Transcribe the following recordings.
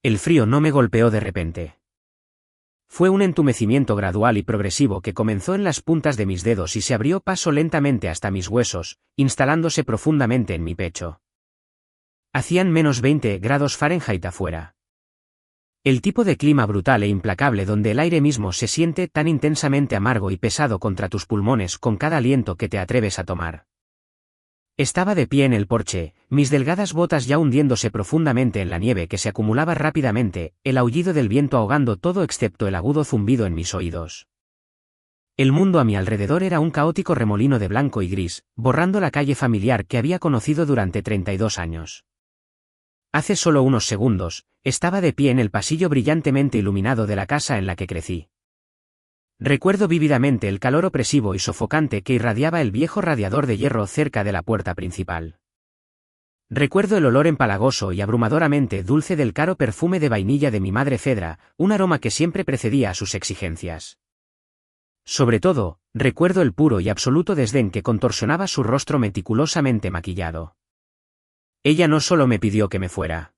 El frío no me golpeó de repente. Fue un entumecimiento gradual y progresivo que comenzó en las puntas de mis dedos y se abrió paso lentamente hasta mis huesos, instalándose profundamente en mi pecho. Hacían menos 20 grados Fahrenheit afuera. El tipo de clima brutal e implacable donde el aire mismo se siente tan intensamente amargo y pesado contra tus pulmones con cada aliento que te atreves a tomar. Estaba de pie en el porche, mis delgadas botas ya hundiéndose profundamente en la nieve que se acumulaba rápidamente, el aullido del viento ahogando todo excepto el agudo zumbido en mis oídos. El mundo a mi alrededor era un caótico remolino de blanco y gris, borrando la calle familiar que había conocido durante 32 años. Hace solo unos segundos, estaba de pie en el pasillo brillantemente iluminado de la casa en la que crecí. Recuerdo vívidamente el calor opresivo y sofocante que irradiaba el viejo radiador de hierro cerca de la puerta principal. Recuerdo el olor empalagoso y abrumadoramente dulce del caro perfume de vainilla de mi madre Fedra, un aroma que siempre precedía a sus exigencias. Sobre todo, recuerdo el puro y absoluto desdén que contorsionaba su rostro meticulosamente maquillado. Ella no solo me pidió que me fuera.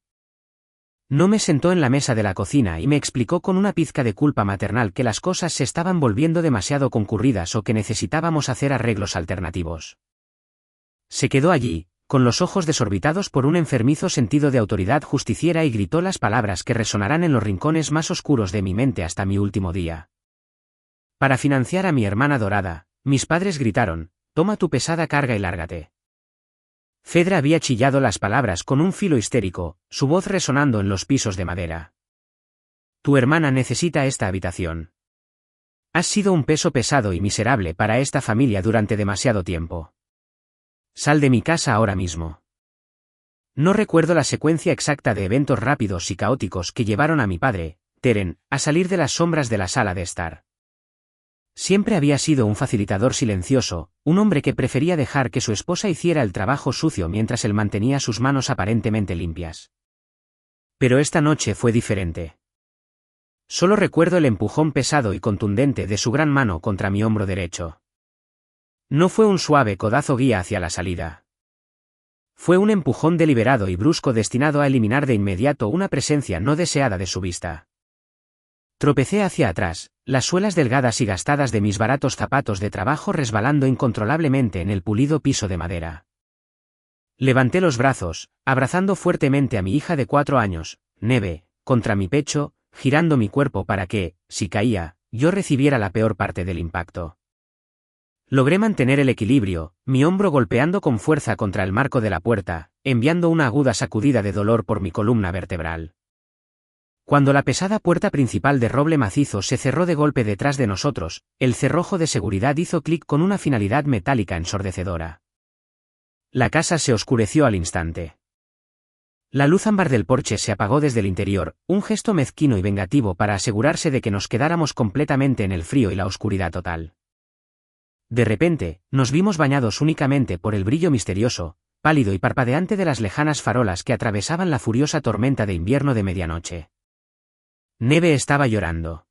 No me sentó en la mesa de la cocina y me explicó con una pizca de culpa maternal que las cosas se estaban volviendo demasiado concurridas o que necesitábamos hacer arreglos alternativos. Se quedó allí, con los ojos desorbitados por un enfermizo sentido de autoridad justiciera y gritó las palabras que resonarán en los rincones más oscuros de mi mente hasta mi último día. Para financiar a mi hermana dorada, mis padres gritaron, «Toma tu pesada carga y lárgate». Fedra había chillado las palabras con un filo histérico, su voz resonando en los pisos de madera. Tu hermana necesita esta habitación. Has sido un peso pesado y miserable para esta familia durante demasiado tiempo. Sal de mi casa ahora mismo. No recuerdo la secuencia exacta de eventos rápidos y caóticos que llevaron a mi padre, Teren, a salir de las sombras de la sala de estar. Siempre había sido un facilitador silencioso, un hombre que prefería dejar que su esposa hiciera el trabajo sucio mientras él mantenía sus manos aparentemente limpias. Pero esta noche fue diferente. Solo recuerdo el empujón pesado y contundente de su gran mano contra mi hombro derecho. No fue un suave codazo guía hacia la salida. Fue un empujón deliberado y brusco destinado a eliminar de inmediato una presencia no deseada de su vista. Tropecé hacia atrás, las suelas delgadas y gastadas de mis baratos zapatos de trabajo resbalando incontrolablemente en el pulido piso de madera. Levanté los brazos, abrazando fuertemente a mi hija de 4 años, Neve, contra mi pecho, girando mi cuerpo para que, si caía, yo recibiera la peor parte del impacto. Logré mantener el equilibrio, mi hombro golpeando con fuerza contra el marco de la puerta, enviando una aguda sacudida de dolor por mi columna vertebral. Cuando la pesada puerta principal de roble macizo se cerró de golpe detrás de nosotros, el cerrojo de seguridad hizo clic con una finalidad metálica ensordecedora. La casa se oscureció al instante. La luz ámbar del porche se apagó desde el interior, un gesto mezquino y vengativo para asegurarse de que nos quedáramos completamente en el frío y la oscuridad total. De repente, nos vimos bañados únicamente por el brillo misterioso, pálido y parpadeante de las lejanas farolas que atravesaban la furiosa tormenta de invierno de medianoche. Neve estaba llorando.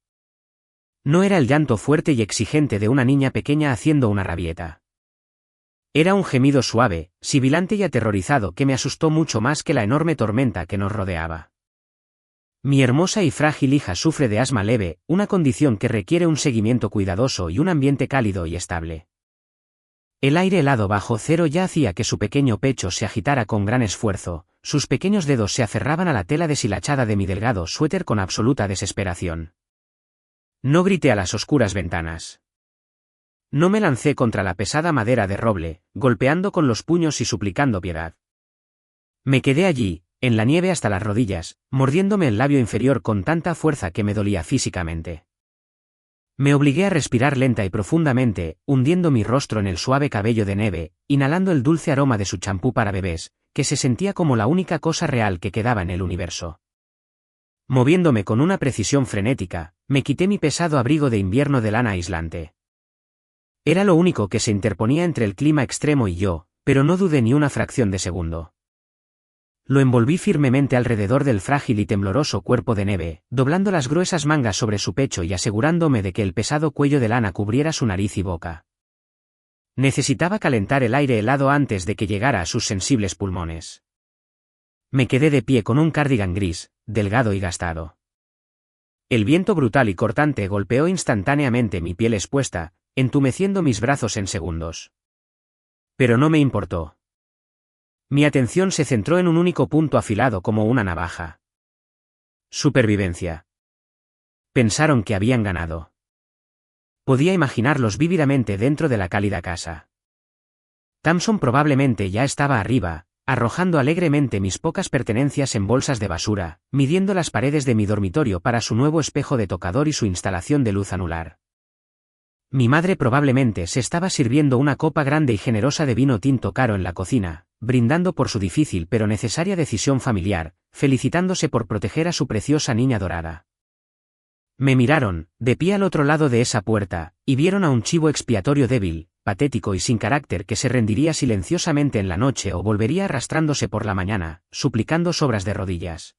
No era el llanto fuerte y exigente de una niña pequeña haciendo una rabieta. Era un gemido suave, sibilante y aterrorizado que me asustó mucho más que la enorme tormenta que nos rodeaba. Mi hermosa y frágil hija sufre de asma leve, una condición que requiere un seguimiento cuidadoso y un ambiente cálido y estable. El aire helado bajo cero ya hacía que su pequeño pecho se agitara con gran esfuerzo, sus pequeños dedos se aferraban a la tela deshilachada de mi delgado suéter con absoluta desesperación. No grité a las oscuras ventanas. No me lancé contra la pesada madera de roble, golpeando con los puños y suplicando piedad. Me quedé allí, en la nieve hasta las rodillas, mordiéndome el labio inferior con tanta fuerza que me dolía físicamente. Me obligué a respirar lenta y profundamente, hundiendo mi rostro en el suave cabello de Neve, inhalando el dulce aroma de su champú para bebés, que se sentía como la única cosa real que quedaba en el universo. Moviéndome con una precisión frenética, me quité mi pesado abrigo de invierno de lana aislante. Era lo único que se interponía entre el clima extremo y yo, pero no dudé ni una fracción de segundo. Lo envolví firmemente alrededor del frágil y tembloroso cuerpo de Neve, doblando las gruesas mangas sobre su pecho y asegurándome de que el pesado cuello de lana cubriera su nariz y boca. Necesitaba calentar el aire helado antes de que llegara a sus sensibles pulmones. Me quedé de pie con un cardigan gris, delgado y gastado. El viento brutal y cortante golpeó instantáneamente mi piel expuesta, entumeciendo mis brazos en segundos. Pero no me importó. Mi atención se centró en un único punto afilado como una navaja. Supervivencia. Pensaron que habían ganado. Podía imaginarlos vívidamente dentro de la cálida casa. Thompson probablemente ya estaba arriba, arrojando alegremente mis pocas pertenencias en bolsas de basura, midiendo las paredes de mi dormitorio para su nuevo espejo de tocador y su instalación de luz anular. Mi madre probablemente se estaba sirviendo una copa grande y generosa de vino tinto caro en la cocina, brindando por su difícil pero necesaria decisión familiar, felicitándose por proteger a su preciosa niña dorada. Me miraron, de pie al otro lado de esa puerta, y vieron a un chivo expiatorio débil, patético y sin carácter que se rendiría silenciosamente en la noche o volvería arrastrándose por la mañana, suplicando sobras de rodillas.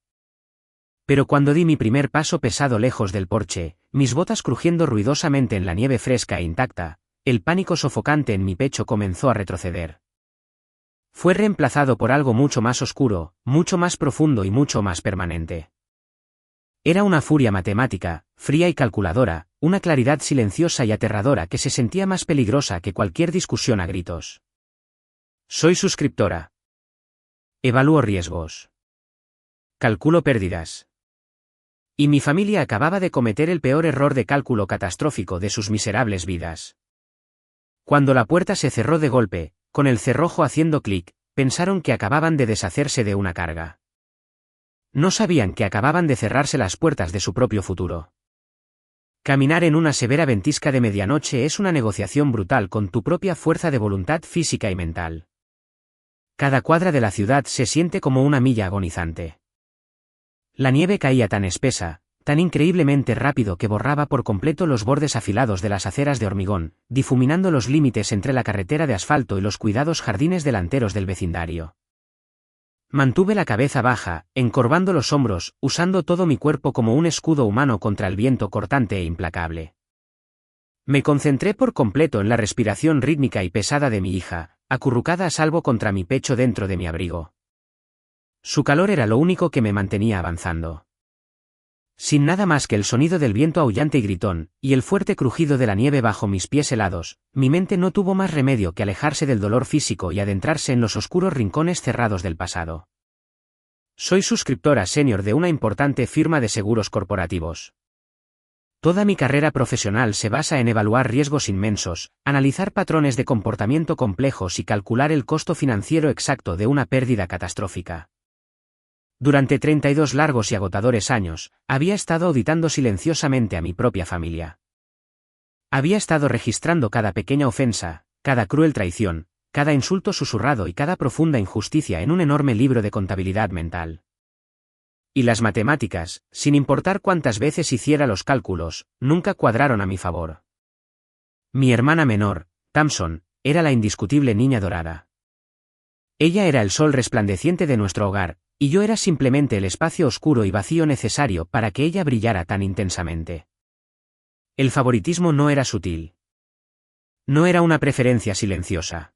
Pero cuando di mi primer paso pesado lejos del porche, mis botas crujiendo ruidosamente en la nieve fresca e intacta, el pánico sofocante en mi pecho comenzó a retroceder. Fue reemplazado por algo mucho más oscuro, mucho más profundo y mucho más permanente. Era una furia matemática, fría y calculadora, una claridad silenciosa y aterradora que se sentía más peligrosa que cualquier discusión a gritos. Soy suscriptora. Evalúo riesgos. Calculo pérdidas. Y mi familia acababa de cometer el peor error de cálculo catastrófico de sus miserables vidas. Cuando la puerta se cerró de golpe, con el cerrojo haciendo clic, pensaron que acababan de deshacerse de una carga. No sabían que acababan de cerrarse las puertas de su propio futuro. Caminar en una severa ventisca de medianoche es una negociación brutal con tu propia fuerza de voluntad física y mental. Cada cuadra de la ciudad se siente como una milla agonizante. La nieve caía tan espesa, tan increíblemente rápido que borraba por completo los bordes afilados de las aceras de hormigón, difuminando los límites entre la carretera de asfalto y los cuidados jardines delanteros del vecindario. Mantuve la cabeza baja, encorvando los hombros, usando todo mi cuerpo como un escudo humano contra el viento cortante e implacable. Me concentré por completo en la respiración rítmica y pesada de mi hija, acurrucada a salvo contra mi pecho dentro de mi abrigo. Su calor era lo único que me mantenía avanzando. Sin nada más que el sonido del viento aullante y gritón, y el fuerte crujido de la nieve bajo mis pies helados, mi mente no tuvo más remedio que alejarse del dolor físico y adentrarse en los oscuros rincones cerrados del pasado. Soy suscriptora senior de una importante firma de seguros corporativos. Toda mi carrera profesional se basa en evaluar riesgos inmensos, analizar patrones de comportamiento complejos y calcular el costo financiero exacto de una pérdida catastrófica. Durante 32 largos y agotadores años, había estado auditando silenciosamente a mi propia familia. Había estado registrando cada pequeña ofensa, cada cruel traición, cada insulto susurrado y cada profunda injusticia en un enorme libro de contabilidad mental. Y las matemáticas, sin importar cuántas veces hiciera los cálculos, nunca cuadraron a mi favor. Mi hermana menor, Thompson, era la indiscutible niña dorada. Ella era el sol resplandeciente de nuestro hogar, y yo era simplemente el espacio oscuro y vacío necesario para que ella brillara tan intensamente. El favoritismo no era sutil. No era una preferencia silenciosa.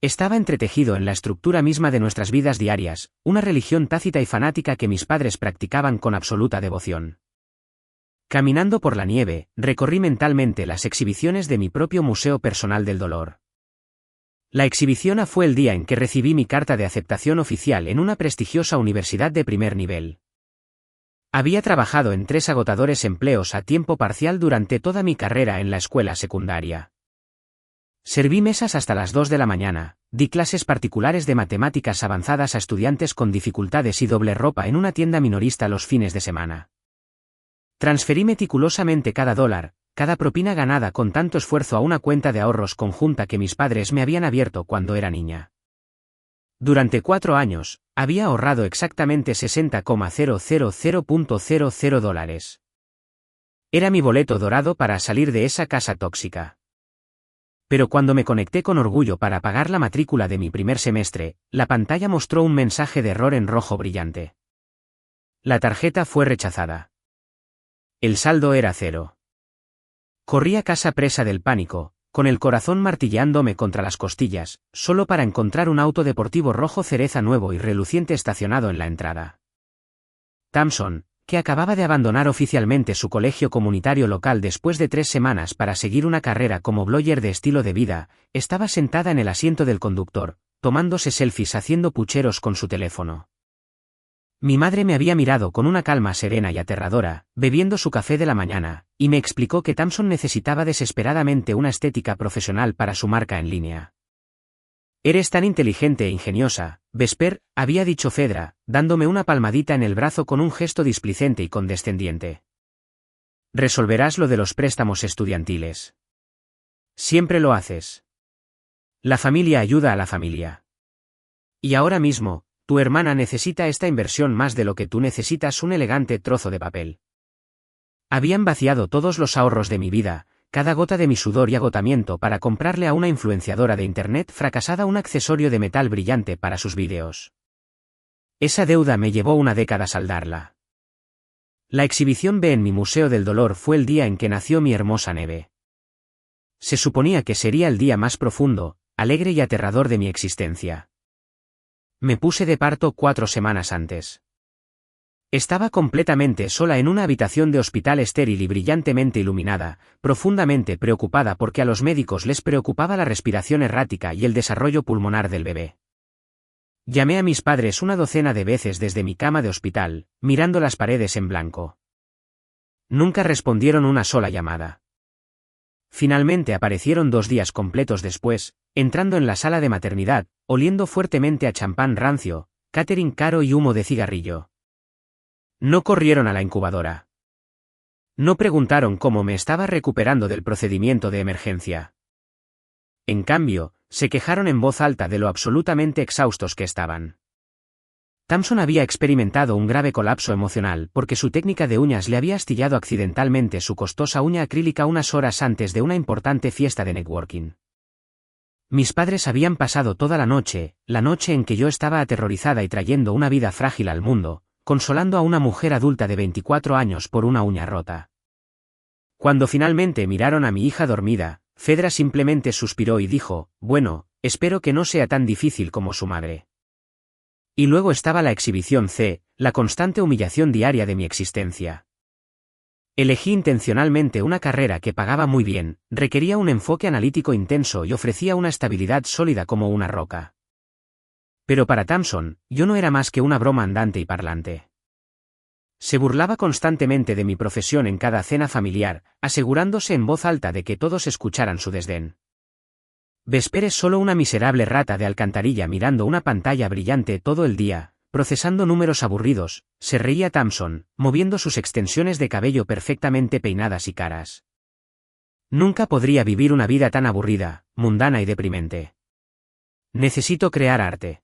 Estaba entretejido en la estructura misma de nuestras vidas diarias, una religión tácita y fanática que mis padres practicaban con absoluta devoción. Caminando por la nieve, recorrí mentalmente las exhibiciones de mi propio museo personal del dolor. La exhibición A fue el día en que recibí mi carta de aceptación oficial en una prestigiosa universidad de primer nivel. Había trabajado en 3 agotadores empleos a tiempo parcial durante toda mi carrera en la escuela secundaria. Serví mesas hasta las 2 de la mañana, di clases particulares de matemáticas avanzadas a estudiantes con dificultades y doble ropa en una tienda minorista los fines de semana. Transferí meticulosamente cada dólar, cada propina ganada con tanto esfuerzo a una cuenta de ahorros conjunta que mis padres me habían abierto cuando era niña. Durante 4 años, había ahorrado exactamente $60,000.00. Era mi boleto dorado para salir de esa casa tóxica. Pero cuando me conecté con orgullo para pagar la matrícula de mi primer semestre, la pantalla mostró un mensaje de error en rojo brillante. La tarjeta fue rechazada. El saldo era 0. Corrí a casa presa del pánico, con el corazón martilleándome contra las costillas, solo para encontrar un auto deportivo rojo cereza nuevo y reluciente estacionado en la entrada. Tamson, que acababa de abandonar oficialmente su colegio comunitario local después de 3 semanas para seguir una carrera como blogger de estilo de vida, estaba sentada en el asiento del conductor, tomándose selfies haciendo pucheros con su teléfono. Mi madre me había mirado con una calma serena y aterradora, bebiendo su café de la mañana, y me explicó que Tamson necesitaba desesperadamente una estética profesional para su marca en línea. «Eres tan inteligente e ingeniosa, Vesper», había dicho Fedra, dándome una palmadita en el brazo con un gesto displicente y condescendiente. «Resolverás lo de los préstamos estudiantiles. Siempre lo haces. La familia ayuda a la familia. Y ahora mismo, tu hermana necesita esta inversión más de lo que tú necesitas un elegante trozo de papel». Habían vaciado todos los ahorros de mi vida, cada gota de mi sudor y agotamiento para comprarle a una influenciadora de internet fracasada un accesorio de metal brillante para sus vídeos. Esa deuda me llevó una década saldarla. La exhibición B en mi Museo del Dolor fue el día en que nació mi hermosa Neve. Se suponía que sería el día más profundo, alegre y aterrador de mi existencia. Me puse de parto 4 semanas antes. Estaba completamente sola en una habitación de hospital estéril y brillantemente iluminada, profundamente preocupada porque a los médicos les preocupaba la respiración errática y el desarrollo pulmonar del bebé. Llamé a mis padres una docena de veces desde mi cama de hospital, mirando las paredes en blanco. Nunca respondieron una sola llamada. Finalmente aparecieron 2 días completos después, entrando en la sala de maternidad, oliendo fuertemente a champán rancio, catering caro y humo de cigarrillo. No corrieron a la incubadora. No preguntaron cómo me estaba recuperando del procedimiento de emergencia. En cambio, se quejaron en voz alta de lo absolutamente exhaustos que estaban. Tamson había experimentado un grave colapso emocional porque su técnica de uñas le había astillado accidentalmente su costosa uña acrílica unas horas antes de una importante fiesta de networking. Mis padres habían pasado toda la noche en que yo estaba aterrorizada y trayendo una vida frágil al mundo, consolando a una mujer adulta de 24 años por una uña rota. Cuando finalmente miraron a mi hija dormida, Fedra simplemente suspiró y dijo, «Bueno, espero que no sea tan difícil como su madre». Y luego estaba la exhibición C, la constante humillación diaria de mi existencia. Elegí intencionalmente una carrera que pagaba muy bien, requería un enfoque analítico intenso y ofrecía una estabilidad sólida como una roca. Pero para Tamson, yo no era más que una broma andante y parlante. Se burlaba constantemente de mi profesión en cada cena familiar, asegurándose en voz alta de que todos escucharan su desdén. Vesper es solo una miserable rata de alcantarilla mirando una pantalla brillante todo el día, procesando números aburridos, se reía Tamson, moviendo sus extensiones de cabello perfectamente peinadas y caras. Nunca podría vivir una vida tan aburrida, mundana y deprimente. Necesito crear arte.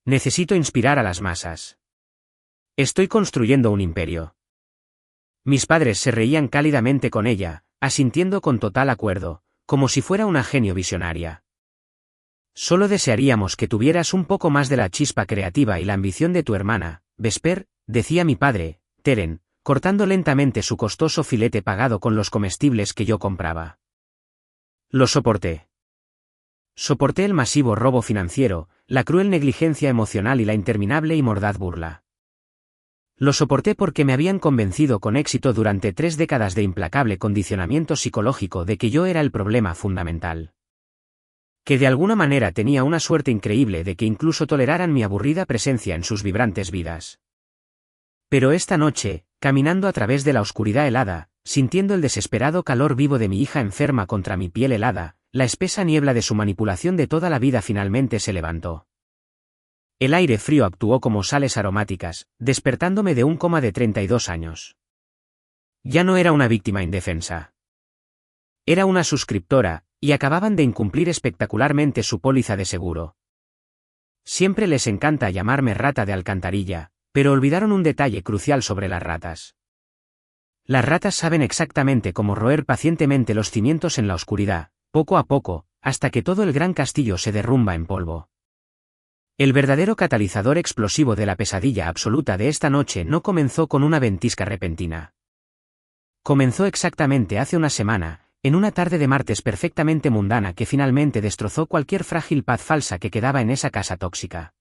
Necesito inspirar a las masas. Estoy construyendo un imperio. Mis padres se reían cálidamente con ella, asintiendo con total acuerdo, como si fuera una genio visionaria. Solo desearíamos que tuvieras un poco más de la chispa creativa y la ambición de tu hermana, Vesper, decía mi padre, Teren, cortando lentamente su costoso filete pagado con los comestibles que yo compraba. Lo soporté. Soporté el masivo robo financiero, la cruel negligencia emocional y la interminable y mordaz burla. Lo soporté porque me habían convencido con éxito durante 3 décadas de implacable condicionamiento psicológico de que yo era el problema fundamental. Que de alguna manera tenía una suerte increíble de que incluso toleraran mi aburrida presencia en sus vibrantes vidas. Pero esta noche, caminando a través de la oscuridad helada, sintiendo el desesperado calor vivo de mi hija enferma contra mi piel helada, la espesa niebla de su manipulación de toda la vida finalmente se levantó. El aire frío actuó como sales aromáticas, despertándome de un coma de 32 años. Ya no era una víctima indefensa. Era una suscriptora, y acababan de incumplir espectacularmente su póliza de seguro. Siempre les encanta llamarme rata de alcantarilla, pero olvidaron un detalle crucial sobre las ratas. Las ratas saben exactamente cómo roer pacientemente los cimientos en la oscuridad, poco a poco, hasta que todo el gran castillo se derrumba en polvo. El verdadero catalizador explosivo de la pesadilla absoluta de esta noche no comenzó con una ventisca repentina. Comenzó exactamente hace una semana, En una tarde de martes perfectamente mundana que finalmente destrozó cualquier frágil paz falsa que quedaba en esa casa tóxica.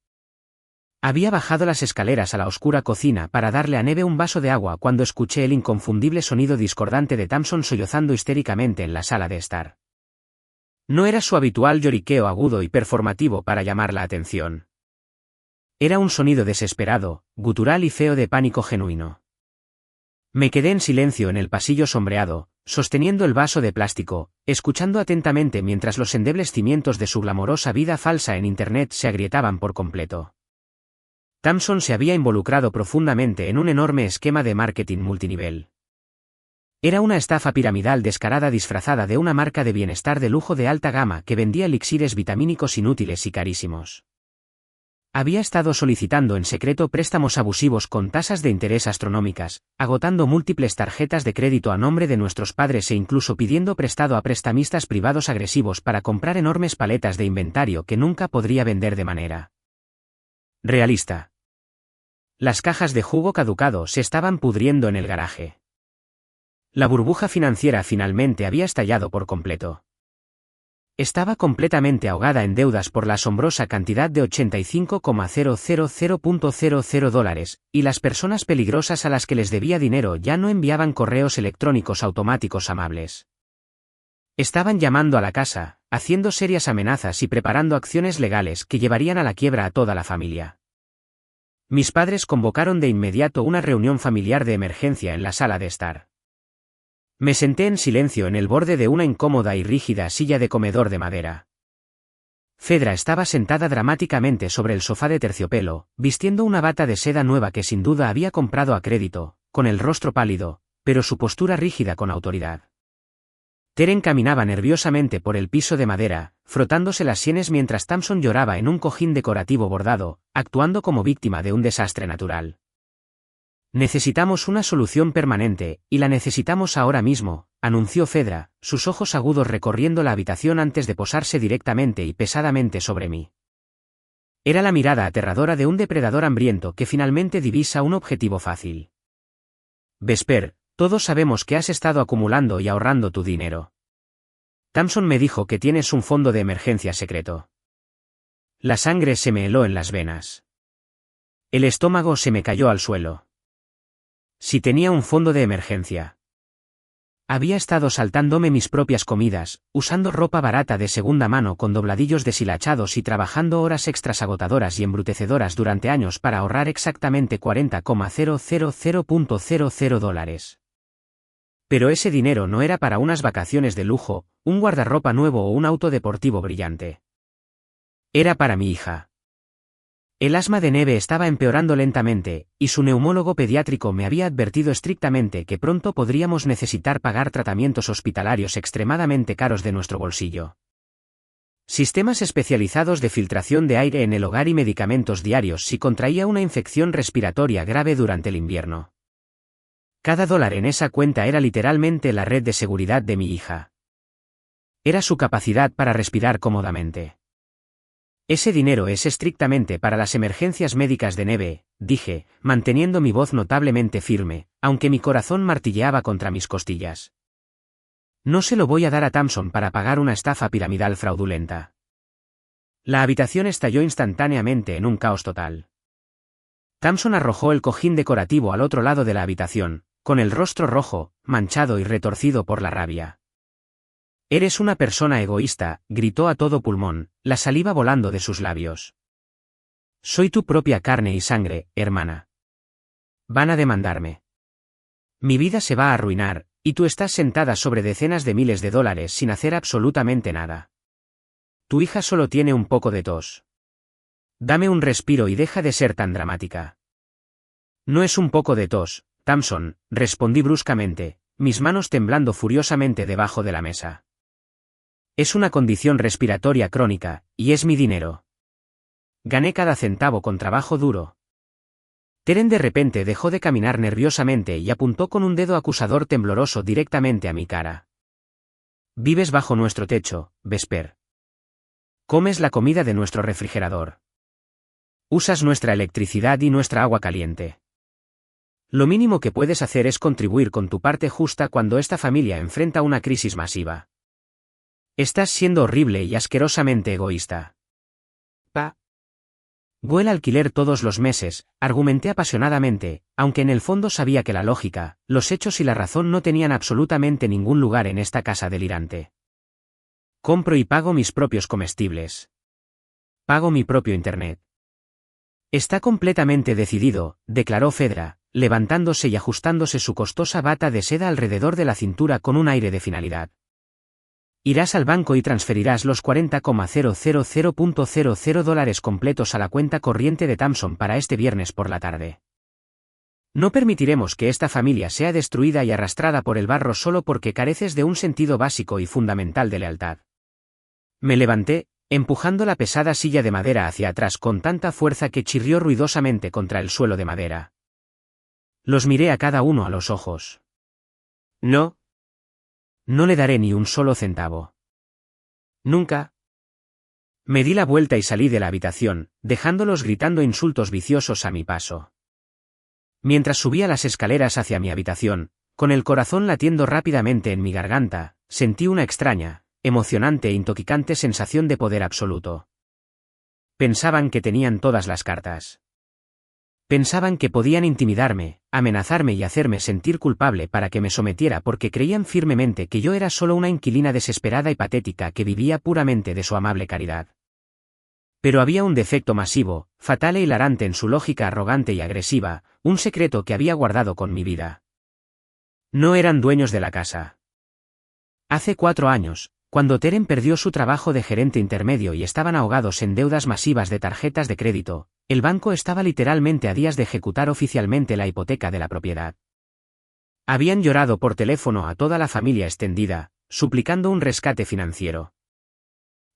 Había bajado las escaleras a la oscura cocina para darle a Neve un vaso de agua cuando escuché el inconfundible sonido discordante de Tamson sollozando histéricamente en la sala de estar. No era su habitual lloriqueo agudo y performativo para llamar la atención. Era un sonido desesperado, gutural y feo de pánico genuino. Me quedé en silencio en el pasillo sombreado, sosteniendo el vaso de plástico, escuchando atentamente mientras los endebles cimientos de su glamorosa vida falsa en Internet se agrietaban por completo. Tamson se había involucrado profundamente en un enorme esquema de marketing multinivel. Era una estafa piramidal descarada disfrazada de una marca de bienestar de lujo de alta gama que vendía elixires vitamínicos inútiles y carísimos. Había estado solicitando en secreto préstamos abusivos con tasas de interés astronómicas, agotando múltiples tarjetas de crédito a nombre de nuestros padres e incluso pidiendo prestado a prestamistas privados agresivos para comprar enormes paletas de inventario que nunca podría vender de manera realista. Las cajas de jugo caducado se estaban pudriendo en el garaje. La burbuja financiera finalmente había estallado por completo. Estaba completamente ahogada en deudas por la asombrosa cantidad de $85,000.00, y las personas peligrosas a las que les debía dinero ya no enviaban correos electrónicos automáticos amables. Estaban llamando a la casa, haciendo serias amenazas y preparando acciones legales que llevarían a la quiebra a toda la familia. Mis padres convocaron de inmediato una reunión familiar de emergencia en la sala de estar. Me senté en silencio en el borde de una incómoda y rígida silla de comedor de madera. Fedra estaba sentada dramáticamente sobre el sofá de terciopelo, vistiendo una bata de seda nueva que sin duda había comprado a crédito, con el rostro pálido, pero su postura rígida con autoridad. Teren caminaba nerviosamente por el piso de madera, frotándose las sienes mientras Tamson lloraba en un cojín decorativo bordado, actuando como víctima de un desastre natural. Necesitamos una solución permanente, y la necesitamos ahora mismo, anunció Fedra, sus ojos agudos recorriendo la habitación antes de posarse directamente y pesadamente sobre mí. Era la mirada aterradora de un depredador hambriento que finalmente divisa un objetivo fácil. Vesper, todos sabemos que has estado acumulando y ahorrando tu dinero. Tamson me dijo que tienes un fondo de emergencia secreto. La sangre se me heló en las venas. El estómago se me cayó al suelo. Si tenía un fondo de emergencia. Había estado saltándome mis propias comidas, usando ropa barata de segunda mano con dobladillos deshilachados y trabajando horas extras agotadoras y embrutecedoras durante años para ahorrar exactamente $40,000.00. Pero ese dinero no era para unas vacaciones de lujo, un guardarropa nuevo o un auto deportivo brillante. Era para mi hija. El asma de Neve estaba empeorando lentamente, y su neumólogo pediátrico me había advertido estrictamente que pronto podríamos necesitar pagar tratamientos hospitalarios extremadamente caros de nuestro bolsillo. Sistemas especializados de filtración de aire en el hogar y medicamentos diarios si contraía una infección respiratoria grave durante el invierno. Cada dólar en esa cuenta era literalmente la red de seguridad de mi hija. Era su capacidad para respirar cómodamente. Ese dinero es estrictamente para las emergencias médicas de Neve, dije, manteniendo mi voz notablemente firme, aunque mi corazón martilleaba contra mis costillas. No se lo voy a dar a Tamson para pagar una estafa piramidal fraudulenta. La habitación estalló instantáneamente en un caos total. Tamson arrojó el cojín decorativo al otro lado de la habitación, con el rostro rojo, manchado y retorcido por la rabia. Eres una persona egoísta, gritó a todo pulmón, la saliva volando de sus labios. Soy tu propia carne y sangre, hermana. Van a demandarme. Mi vida se va a arruinar, y tú estás sentada sobre decenas de miles de dólares sin hacer absolutamente nada. Tu hija solo tiene un poco de tos. Dame un respiro y deja de ser tan dramática. No es un poco de tos, Tamson, respondí bruscamente, mis manos temblando furiosamente debajo de la mesa. Es una condición respiratoria crónica, y es mi dinero. Gané cada centavo con trabajo duro. Teren de repente dejó de caminar nerviosamente y apuntó con un dedo acusador tembloroso directamente a mi cara. Vives bajo nuestro techo, Vesper. Comes la comida de nuestro refrigerador. Usas nuestra electricidad y nuestra agua caliente. Lo mínimo que puedes hacer es contribuir con tu parte justa cuando esta familia enfrenta una crisis masiva. Estás siendo horrible y asquerosamente egoísta. Pago el alquiler todos los meses, argumenté apasionadamente, aunque en el fondo sabía que la lógica, los hechos y la razón no tenían absolutamente ningún lugar en esta casa delirante. Compro y pago mis propios comestibles. Pago mi propio internet. Está completamente decidido, declaró Fedra, levantándose y ajustándose su costosa bata de seda alrededor de la cintura con un aire de finalidad. Irás al banco y transferirás los 40,000.00 dólares completos a la cuenta corriente de Thompson para este viernes por la tarde. No permitiremos que esta familia sea destruida y arrastrada por el barro solo porque careces de un sentido básico y fundamental de lealtad. Me levanté, empujando la pesada silla de madera hacia atrás con tanta fuerza que chirrió ruidosamente contra el suelo de madera. Los miré a cada uno a los ojos. No le daré ni un solo centavo. Nunca. Me di la vuelta y salí de la habitación, dejándolos gritando insultos viciosos a mi paso. Mientras subía las escaleras hacia mi habitación, con el corazón latiendo rápidamente en mi garganta, sentí una extraña, emocionante e intoxicante sensación de poder absoluto. Pensaban que tenían todas las cartas. Pensaban que podían intimidarme, amenazarme y hacerme sentir culpable para que me sometiera porque creían firmemente que yo era solo una inquilina desesperada y patética que vivía puramente de su amable caridad. Pero había un defecto masivo, fatal e hilarante en su lógica arrogante y agresiva, un secreto que había guardado con mi vida. No eran dueños de la casa. Hace 4 años, cuando Teren perdió su trabajo de gerente intermedio y estaban ahogados en deudas masivas de tarjetas de crédito, el banco estaba literalmente a días de ejecutar oficialmente la hipoteca de la propiedad. Habían llorado por teléfono a toda la familia extendida, suplicando un rescate financiero.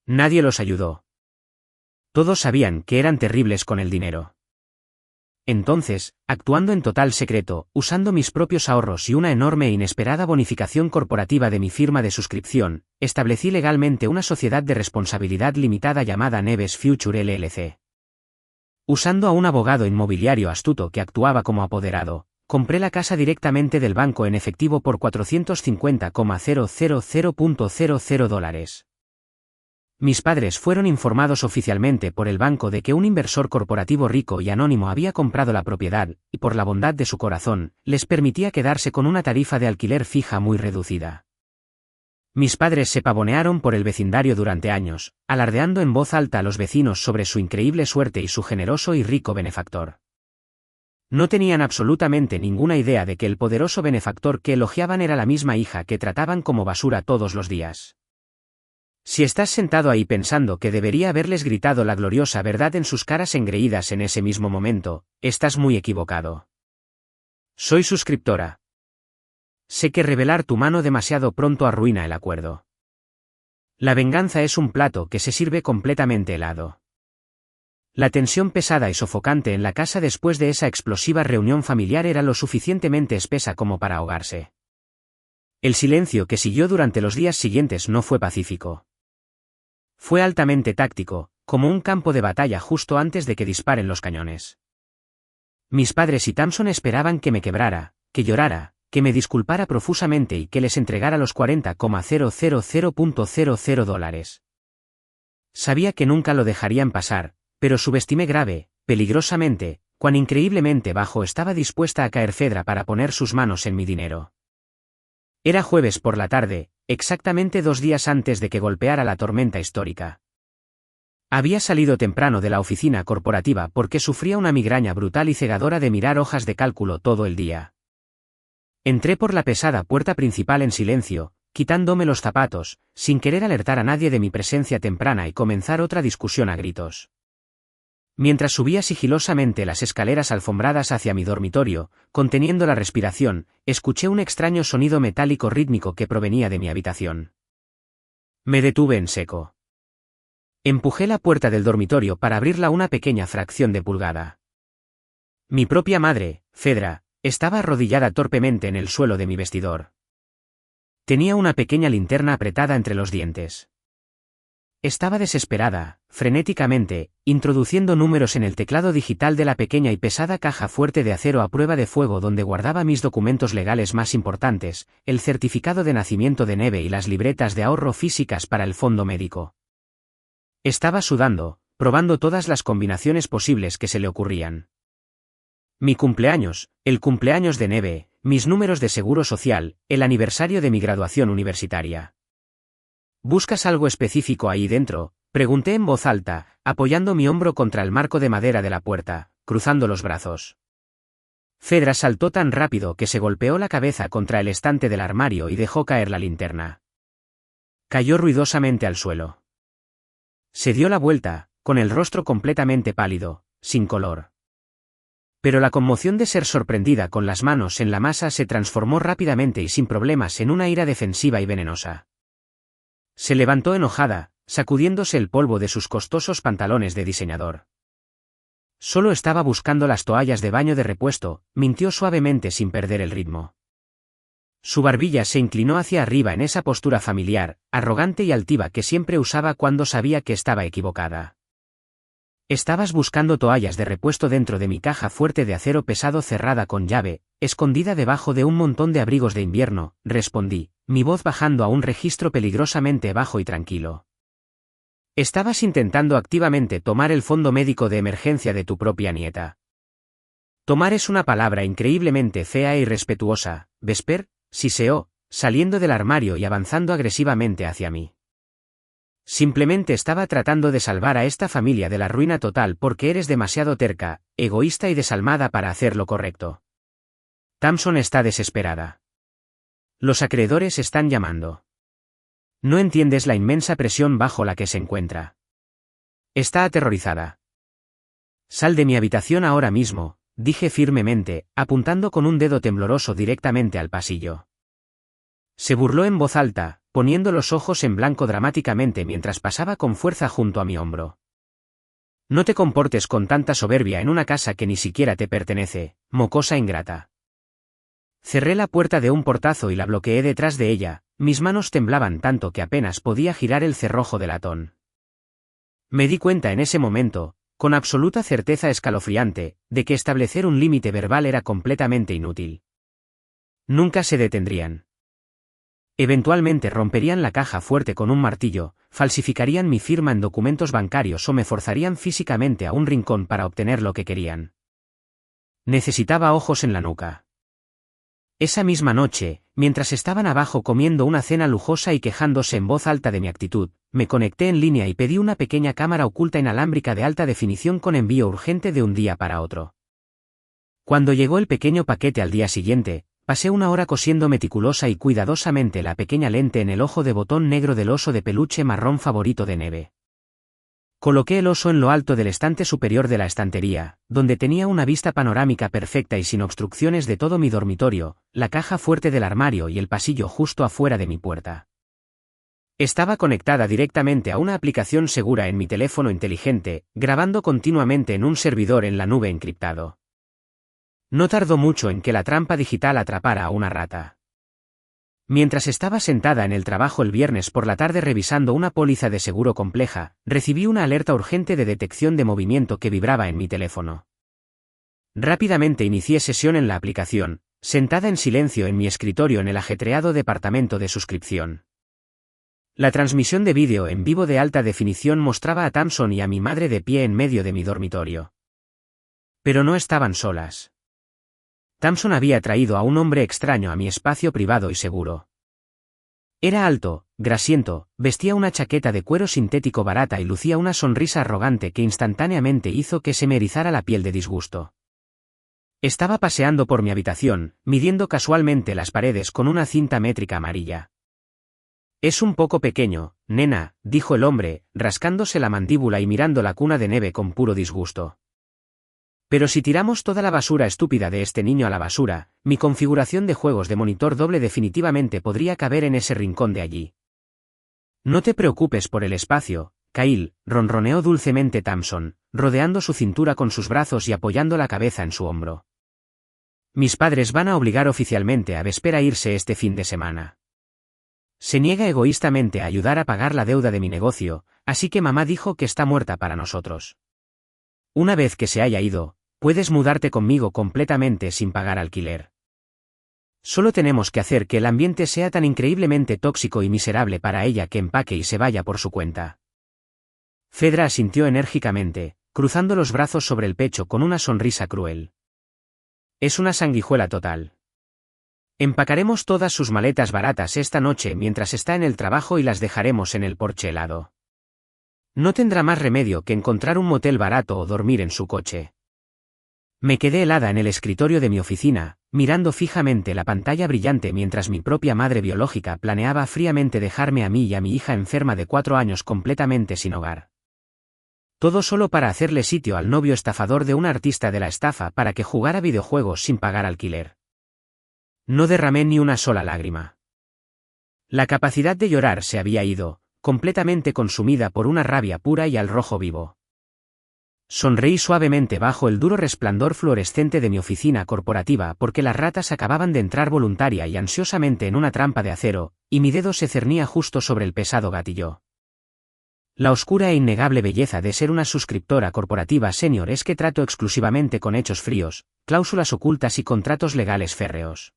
Nadie los ayudó. Todos sabían que eran terribles con el dinero. Entonces, actuando en total secreto, usando mis propios ahorros y una enorme e inesperada bonificación corporativa de mi firma de suscripción, establecí legalmente una sociedad de responsabilidad limitada llamada Neves Future LLC. Usando a un abogado inmobiliario astuto que actuaba como apoderado, compré la casa directamente del banco en efectivo por $450,000.00. Mis padres fueron informados oficialmente por el banco de que un inversor corporativo rico y anónimo había comprado la propiedad, y por la bondad de su corazón, les permitía quedarse con una tarifa de alquiler fija muy reducida. Mis padres se pavonearon por el vecindario durante años, alardeando en voz alta a los vecinos sobre su increíble suerte y su generoso y rico benefactor. No tenían absolutamente ninguna idea de que el poderoso benefactor que elogiaban era la misma hija que trataban como basura todos los días. Si estás sentado ahí pensando que debería haberles gritado la gloriosa verdad en sus caras engreídas en ese mismo momento, estás muy equivocado. Soy suscriptora. Sé que revelar tu mano demasiado pronto arruina el acuerdo. La venganza es un plato que se sirve completamente helado. La tensión pesada y sofocante en la casa después de esa explosiva reunión familiar era lo suficientemente espesa como para ahogarse. El silencio que siguió durante los días siguientes no fue pacífico. Fue altamente táctico, como un campo de batalla justo antes de que disparen los cañones. Mis padres y Thompson esperaban que me quebrara, que llorara, que me disculpara profusamente y que les entregara los $40,000.00. Sabía que nunca lo dejarían pasar, pero subestimé peligrosamente, cuán increíblemente bajo estaba dispuesta a caer Fedra para poner sus manos en mi dinero. Era jueves por la tarde, exactamente 2 días antes de que golpeara la tormenta histórica. Había salido temprano de la oficina corporativa porque sufría una migraña brutal y cegadora de mirar hojas de cálculo todo el día. Entré por la pesada puerta principal en silencio, quitándome los zapatos, sin querer alertar a nadie de mi presencia temprana y comenzar otra discusión a gritos. Mientras subía sigilosamente las escaleras alfombradas hacia mi dormitorio, conteniendo la respiración, escuché un extraño sonido metálico rítmico que provenía de mi habitación. Me detuve en seco. Empujé la puerta del dormitorio para abrirla una pequeña fracción de pulgada. Mi propia madre, Fedra, estaba arrodillada torpemente en el suelo de mi vestidor. Tenía una pequeña linterna apretada entre los dientes. Estaba desesperada, frenéticamente, introduciendo números en el teclado digital de la pequeña y pesada caja fuerte de acero a prueba de fuego donde guardaba mis documentos legales más importantes, el certificado de nacimiento de Neve y las libretas de ahorro físicas para el fondo médico. Estaba sudando, probando todas las combinaciones posibles que se le ocurrían. Mi cumpleaños, el cumpleaños de Neve, mis números de seguro social, el aniversario de mi graduación universitaria. ¿Buscas algo específico ahí dentro?, pregunté en voz alta, apoyando mi hombro contra el marco de madera de la puerta, cruzando los brazos. Fedra saltó tan rápido que se golpeó la cabeza contra el estante del armario y dejó caer la linterna. Cayó ruidosamente al suelo. Se dio la vuelta, con el rostro completamente pálido, sin color. Pero la conmoción de ser sorprendida con las manos en la masa se transformó rápidamente y sin problemas en una ira defensiva y venenosa. Se levantó enojada, sacudiéndose el polvo de sus costosos pantalones de diseñador. Solo estaba buscando las toallas de baño de repuesto, mintió suavemente sin perder el ritmo. Su barbilla se inclinó hacia arriba en esa postura familiar, arrogante y altiva que siempre usaba cuando sabía que estaba equivocada. Estabas buscando toallas de repuesto dentro de mi caja fuerte de acero pesado cerrada con llave, escondida debajo de un montón de abrigos de invierno, respondí, mi voz bajando a un registro peligrosamente bajo y tranquilo. Estabas intentando activamente tomar el fondo médico de emergencia de tu propia nieta. Tomar es una palabra increíblemente fea e irrespetuosa, Vesper, siseó, saliendo del armario y avanzando agresivamente hacia mí. Simplemente estaba tratando de salvar a esta familia de la ruina total porque eres demasiado terca, egoísta y desalmada para hacer lo correcto. Tamson está desesperada. Los acreedores están llamando. No entiendes la inmensa presión bajo la que se encuentra. Está aterrorizada. Sal de mi habitación ahora mismo, dije firmemente, apuntando con un dedo tembloroso directamente al pasillo. Se burló en voz alta, poniendo los ojos en blanco dramáticamente mientras pasaba con fuerza junto a mi hombro. No te comportes con tanta soberbia en una casa que ni siquiera te pertenece, mocosa ingrata. Cerré la puerta de un portazo y la bloqueé detrás de ella, mis manos temblaban tanto que apenas podía girar el cerrojo de latón. Me di cuenta en ese momento, con absoluta certeza escalofriante, de que establecer un límite verbal era completamente inútil. Nunca se detendrían. Eventualmente romperían la caja fuerte con un martillo, falsificarían mi firma en documentos bancarios o me forzarían físicamente a un rincón para obtener lo que querían. Necesitaba ojos en la nuca. Esa misma noche, mientras estaban abajo comiendo una cena lujosa y quejándose en voz alta de mi actitud, me conecté en línea y pedí una pequeña cámara oculta inalámbrica de alta definición con envío urgente de un día para otro. Cuando llegó el pequeño paquete al día siguiente, pasé una hora cosiendo meticulosa y cuidadosamente la pequeña lente en el ojo de botón negro del oso de peluche marrón favorito de Neve. Coloqué el oso en lo alto del estante superior de la estantería, donde tenía una vista panorámica perfecta y sin obstrucciones de todo mi dormitorio, la caja fuerte del armario y el pasillo justo afuera de mi puerta. Estaba conectada directamente a una aplicación segura en mi teléfono inteligente, grabando continuamente en un servidor en la nube encriptado. No tardó mucho en que la trampa digital atrapara a una rata. Mientras estaba sentada en el trabajo el viernes por la tarde revisando una póliza de seguro compleja, recibí una alerta urgente de detección de movimiento que vibraba en mi teléfono. Rápidamente inicié sesión en la aplicación, sentada en silencio en mi escritorio en el ajetreado departamento de suscripción. La transmisión de vídeo en vivo de alta definición mostraba a Tamson y a mi madre de pie en medio de mi dormitorio. Pero no estaban solas. Tamson había traído a un hombre extraño a mi espacio privado y seguro. Era alto, grasiento, vestía una chaqueta de cuero sintético barata y lucía una sonrisa arrogante que instantáneamente hizo que se me erizara la piel de disgusto. Estaba paseando por mi habitación, midiendo casualmente las paredes con una cinta métrica amarilla. Es un poco pequeño, nena, dijo el hombre, rascándose la mandíbula y mirando la cuna de Neve con puro disgusto. Pero si tiramos toda la basura estúpida de este niño a la basura, mi configuración de juegos de monitor doble definitivamente podría caber en ese rincón de allí. No te preocupes por el espacio, Kyle, ronroneó dulcemente Tamson, rodeando su cintura con sus brazos y apoyando la cabeza en su hombro. Mis padres van a obligar oficialmente a Vesper a irse este fin de semana. Se niega egoístamente a ayudar a pagar la deuda de mi negocio, así que mamá dijo que está muerta para nosotros. Una vez que se haya ido, puedes mudarte conmigo completamente sin pagar alquiler. Solo tenemos que hacer que el ambiente sea tan increíblemente tóxico y miserable para ella que empaque y se vaya por su cuenta. Fedra asintió enérgicamente, cruzando los brazos sobre el pecho con una sonrisa cruel. Es una sanguijuela total. Empacaremos todas sus maletas baratas esta noche mientras está en el trabajo y las dejaremos en el porche helado. No tendrá más remedio que encontrar un motel barato o dormir en su coche. Me quedé helada en el escritorio de mi oficina, mirando fijamente la pantalla brillante mientras mi propia madre biológica planeaba fríamente dejarme a mí y a mi hija enferma de 4 años completamente sin hogar. Todo solo para hacerle sitio al novio estafador de un artista de la estafa para que jugara videojuegos sin pagar alquiler. No derramé ni una sola lágrima. La capacidad de llorar se había ido, completamente consumida por una rabia pura y al rojo vivo. Sonreí suavemente bajo el duro resplandor fluorescente de mi oficina corporativa porque las ratas acababan de entrar voluntaria y ansiosamente en una trampa de acero, y mi dedo se cernía justo sobre el pesado gatillo. La oscura e innegable belleza de ser una suscriptora corporativa senior es que trato exclusivamente con hechos fríos, cláusulas ocultas y contratos legales férreos.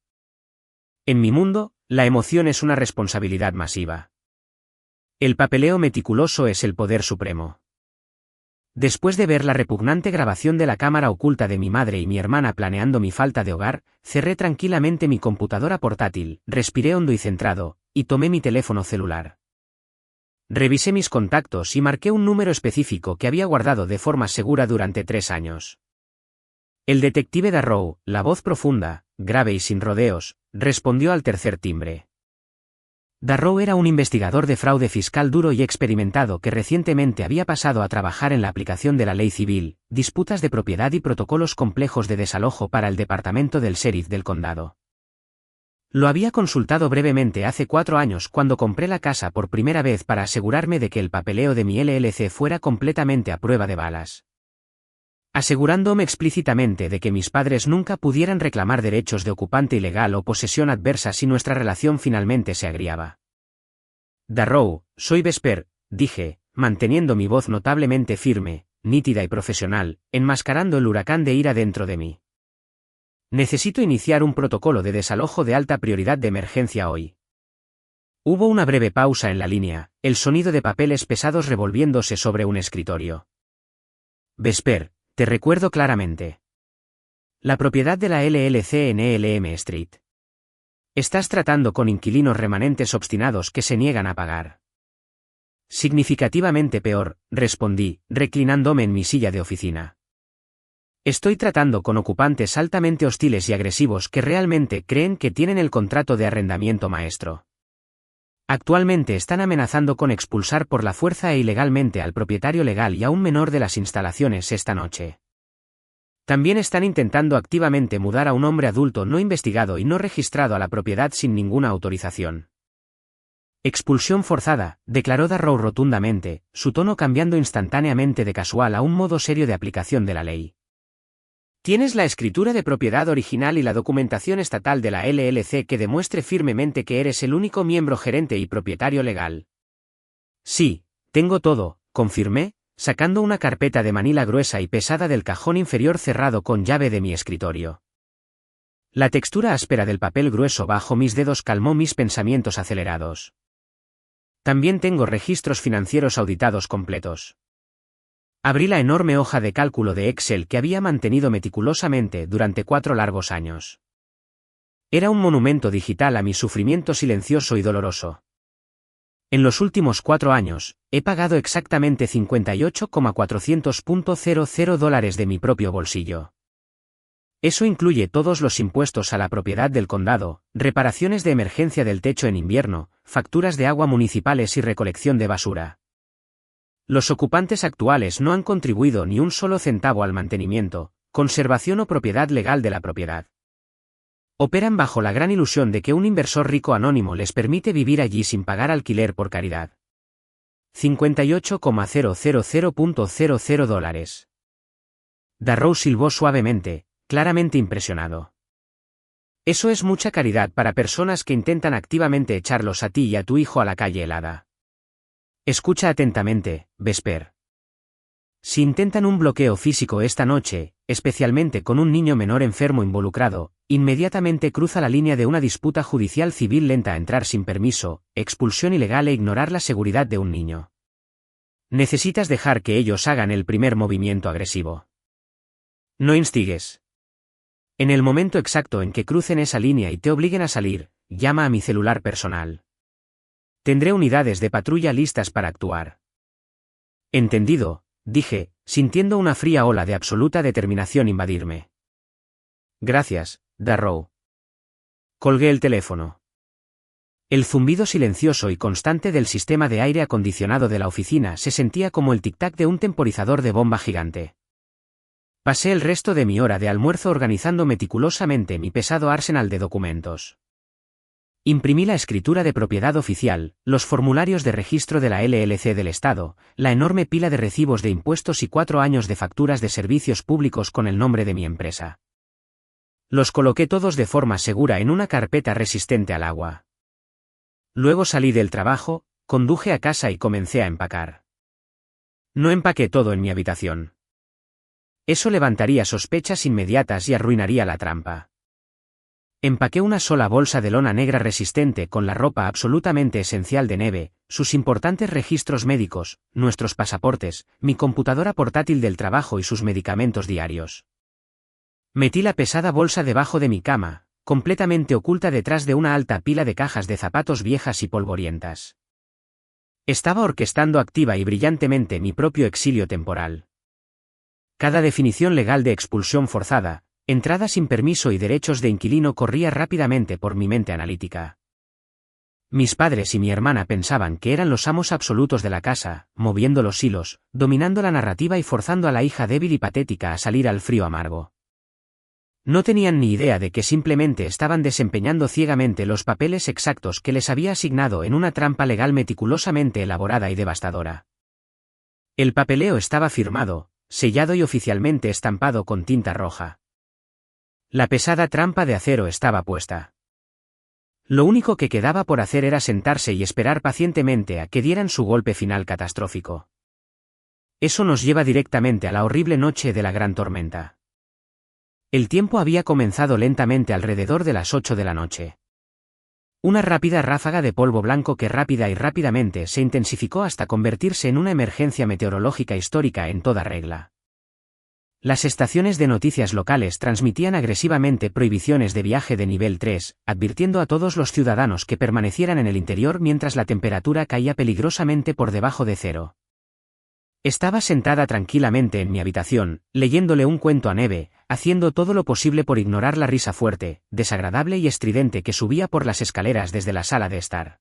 En mi mundo, la emoción es una responsabilidad masiva. El papeleo meticuloso es el poder supremo. Después de ver la repugnante grabación de la cámara oculta de mi madre y mi hermana planeando mi falta de hogar, cerré tranquilamente mi computadora portátil, respiré hondo y centrado, y tomé mi teléfono celular. Revisé mis contactos y marqué un número específico que había guardado de forma segura durante 3 años. El detective Darrow, la voz profunda, grave y sin rodeos, respondió al tercer timbre. Darrow era un investigador de fraude fiscal duro y experimentado que recientemente había pasado a trabajar en la aplicación de la ley civil, disputas de propiedad y protocolos complejos de desalojo para el departamento del sheriff del condado. Lo había consultado brevemente hace 4 años cuando compré la casa por primera vez para asegurarme de que el papeleo de mi LLC fuera completamente a prueba de balas. Asegurándome explícitamente de que mis padres nunca pudieran reclamar derechos de ocupante ilegal o posesión adversa si nuestra relación finalmente se agriaba. Darrow, soy Vesper, dije, manteniendo mi voz notablemente firme, nítida y profesional, enmascarando el huracán de ira dentro de mí. Necesito iniciar un protocolo de desalojo de alta prioridad de emergencia hoy. Hubo una breve pausa en la línea, el sonido de papeles pesados revolviéndose sobre un escritorio. Vesper, te recuerdo claramente. La propiedad de la LLC en ELM Street. Estás tratando con inquilinos remanentes obstinados que se niegan a pagar. Significativamente peor, respondí, reclinándome en mi silla de oficina. Estoy tratando con ocupantes altamente hostiles y agresivos que realmente creen que tienen el contrato de arrendamiento maestro. Actualmente están amenazando con expulsar por la fuerza e ilegalmente al propietario legal y a un menor de las instalaciones esta noche. También están intentando activamente mudar a un hombre adulto no investigado y no registrado a la propiedad sin ninguna autorización. Expulsión forzada, declaró Darrow rotundamente, su tono cambiando instantáneamente de casual a un modo serio de aplicación de la ley. ¿Tienes la escritura de propiedad original y la documentación estatal de la LLC que demuestre firmemente que eres el único miembro gerente y propietario legal? Sí, tengo todo, confirmé, sacando una carpeta de manila gruesa y pesada del cajón inferior cerrado con llave de mi escritorio. La textura áspera del papel grueso bajo mis dedos calmó mis pensamientos acelerados. También tengo registros financieros auditados completos. Abrí la enorme hoja de cálculo de Excel que había mantenido meticulosamente durante 4 largos años. Era un monumento digital a mi sufrimiento silencioso y doloroso. En los últimos 4 años, he pagado exactamente $58,400.00 de mi propio bolsillo. Eso incluye todos los impuestos a la propiedad del condado, reparaciones de emergencia del techo en invierno, facturas de agua municipales y recolección de basura. Los ocupantes actuales no han contribuido ni un solo centavo al mantenimiento, conservación o propiedad legal de la propiedad. Operan bajo la gran ilusión de que un inversor rico anónimo les permite vivir allí sin pagar alquiler por caridad. $58,000.00. Darrow silbó suavemente, claramente impresionado. Eso es mucha caridad para personas que intentan activamente echarlos a ti y a tu hijo a la calle helada. Escucha atentamente, Vesper. Si intentan un bloqueo físico esta noche, especialmente con un niño menor enfermo involucrado, inmediatamente cruza la línea de una disputa judicial civil lenta a entrar sin permiso, expulsión ilegal e ignorar la seguridad de un niño. Necesitas dejar que ellos hagan el primer movimiento agresivo. No instigues. En el momento exacto en que crucen esa línea y te obliguen a salir, llama a mi celular personal. Tendré unidades de patrulla listas para actuar. Entendido, dije, sintiendo una fría ola de absoluta determinación invadirme. Gracias, Darrow. Colgué el teléfono. El zumbido silencioso y constante del sistema de aire acondicionado de la oficina se sentía como el tic-tac de un temporizador de bomba gigante. Pasé el resto de mi hora de almuerzo organizando meticulosamente mi pesado arsenal de documentos. Imprimí la escritura de propiedad oficial, los formularios de registro de la LLC del Estado, la enorme pila de recibos de impuestos y 4 años de facturas de servicios públicos con el nombre de mi empresa. Los coloqué todos de forma segura en una carpeta resistente al agua. Luego salí del trabajo, conduje a casa y comencé a empacar. No empaqué todo en mi habitación. Eso levantaría sospechas inmediatas y arruinaría la trampa. Empaqué una sola bolsa de lona negra resistente con la ropa absolutamente esencial de Neve, sus importantes registros médicos, nuestros pasaportes, mi computadora portátil del trabajo y sus medicamentos diarios. Metí la pesada bolsa debajo de mi cama, completamente oculta detrás de una alta pila de cajas de zapatos viejas y polvorientas. Estaba orquestando activa y brillantemente mi propio exilio temporal. Cada definición legal de expulsión forzada, entrada sin permiso y derechos de inquilino corría rápidamente por mi mente analítica. Mis padres y mi hermana pensaban que eran los amos absolutos de la casa, moviendo los hilos, dominando la narrativa y forzando a la hija débil y patética a salir al frío amargo. No tenían ni idea de que simplemente estaban desempeñando ciegamente los papeles exactos que les había asignado en una trampa legal meticulosamente elaborada y devastadora. El papeleo estaba firmado, sellado y oficialmente estampado con tinta roja. La pesada trampa de acero estaba puesta. Lo único que quedaba por hacer era sentarse y esperar pacientemente a que dieran su golpe final catastrófico. Eso nos lleva directamente a la horrible noche de la gran tormenta. El tiempo había comenzado lentamente alrededor de las 8 de la noche. Una rápida ráfaga de polvo blanco que rápidamente se intensificó hasta convertirse en una emergencia meteorológica histórica en toda regla. Las estaciones de noticias locales transmitían agresivamente prohibiciones de viaje de nivel 3, advirtiendo a todos los ciudadanos que permanecieran en el interior mientras la temperatura caía peligrosamente por debajo de cero. Estaba sentada tranquilamente en mi habitación, leyéndole un cuento a Neve, haciendo todo lo posible por ignorar la risa fuerte, desagradable y estridente que subía por las escaleras desde la sala de estar.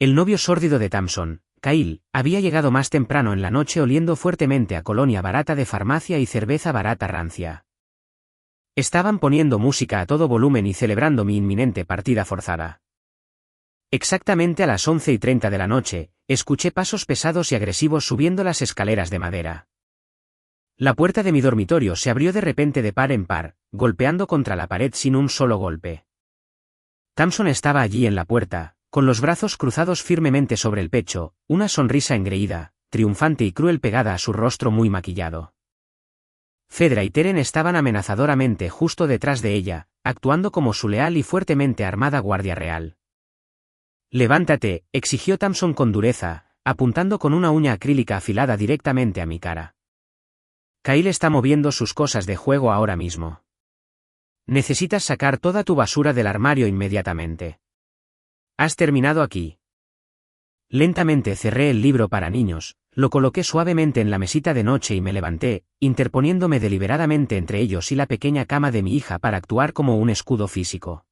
El novio sórdido de Thompson, Kyle, había llegado más temprano en la noche oliendo fuertemente a colonia barata de farmacia y cerveza barata rancia. Estaban poniendo música a todo volumen y celebrando mi inminente partida forzada. Exactamente a las 11:30 de la noche, escuché pasos pesados y agresivos subiendo las escaleras de madera. La puerta de mi dormitorio se abrió de repente de par en par, golpeando contra la pared sin un solo golpe. Thompson estaba allí en la puerta, con los brazos cruzados firmemente sobre el pecho, una sonrisa engreída, triunfante y cruel pegada a su rostro muy maquillado. Fedra y Teren estaban amenazadoramente justo detrás de ella, actuando como su leal y fuertemente armada guardia real. «Levántate», exigió Thompson con dureza, apuntando con una uña acrílica afilada directamente a mi cara. «Kyle está moviendo sus cosas de juego ahora mismo. Necesitas sacar toda tu basura del armario inmediatamente. ¿Has terminado aquí?» Lentamente cerré el libro para niños, lo coloqué suavemente en la mesita de noche y me levanté, interponiéndome deliberadamente entre ellos y la pequeña cama de mi hija para actuar como un escudo físico.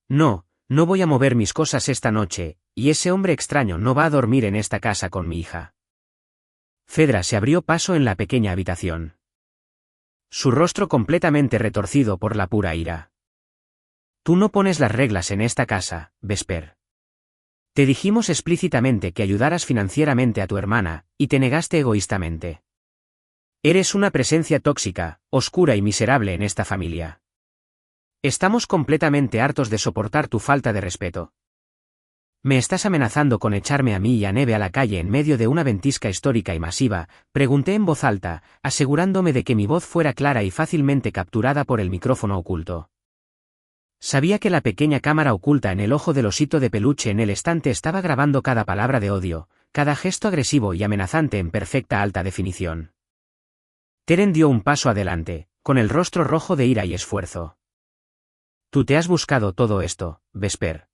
No voy a mover mis cosas esta noche, y ese hombre extraño no va a dormir en esta casa con mi hija. Fedra se abrió paso en la pequeña habitación. Su rostro completamente retorcido por la pura ira. «Tú no pones las reglas en esta casa, Vesper. Te dijimos explícitamente que ayudaras financieramente a tu hermana, y te negaste egoístamente. Eres una presencia tóxica, oscura y miserable en esta familia. Estamos completamente hartos de soportar tu falta de respeto. ¿Me estás amenazando con echarme a mí y a Neve a la calle en medio de una ventisca histórica y masiva?, pregunté en voz alta, asegurándome de que mi voz fuera clara y fácilmente capturada por el micrófono oculto. Sabía que la pequeña cámara oculta en el ojo del osito de peluche en el estante estaba grabando cada palabra de odio, cada gesto agresivo y amenazante en perfecta alta definición. Teren dio un paso adelante, con el rostro rojo de ira y esfuerzo. Tú te has buscado todo esto, Vesper.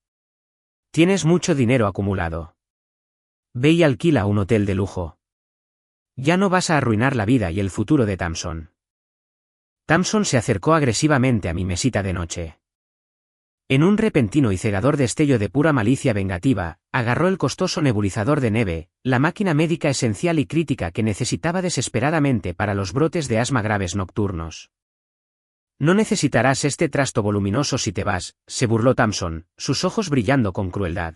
Tienes mucho dinero acumulado. Ve y alquila un hotel de lujo. Ya no vas a arruinar la vida y el futuro de Tamson. Tamson se acercó agresivamente a mi mesita de noche. En un repentino y cegador destello de pura malicia vengativa, agarró el costoso nebulizador de Neve, la máquina médica esencial y crítica que necesitaba desesperadamente para los brotes de asma graves nocturnos. No necesitarás este trasto voluminoso si te vas, se burló Tamson, sus ojos brillando con crueldad.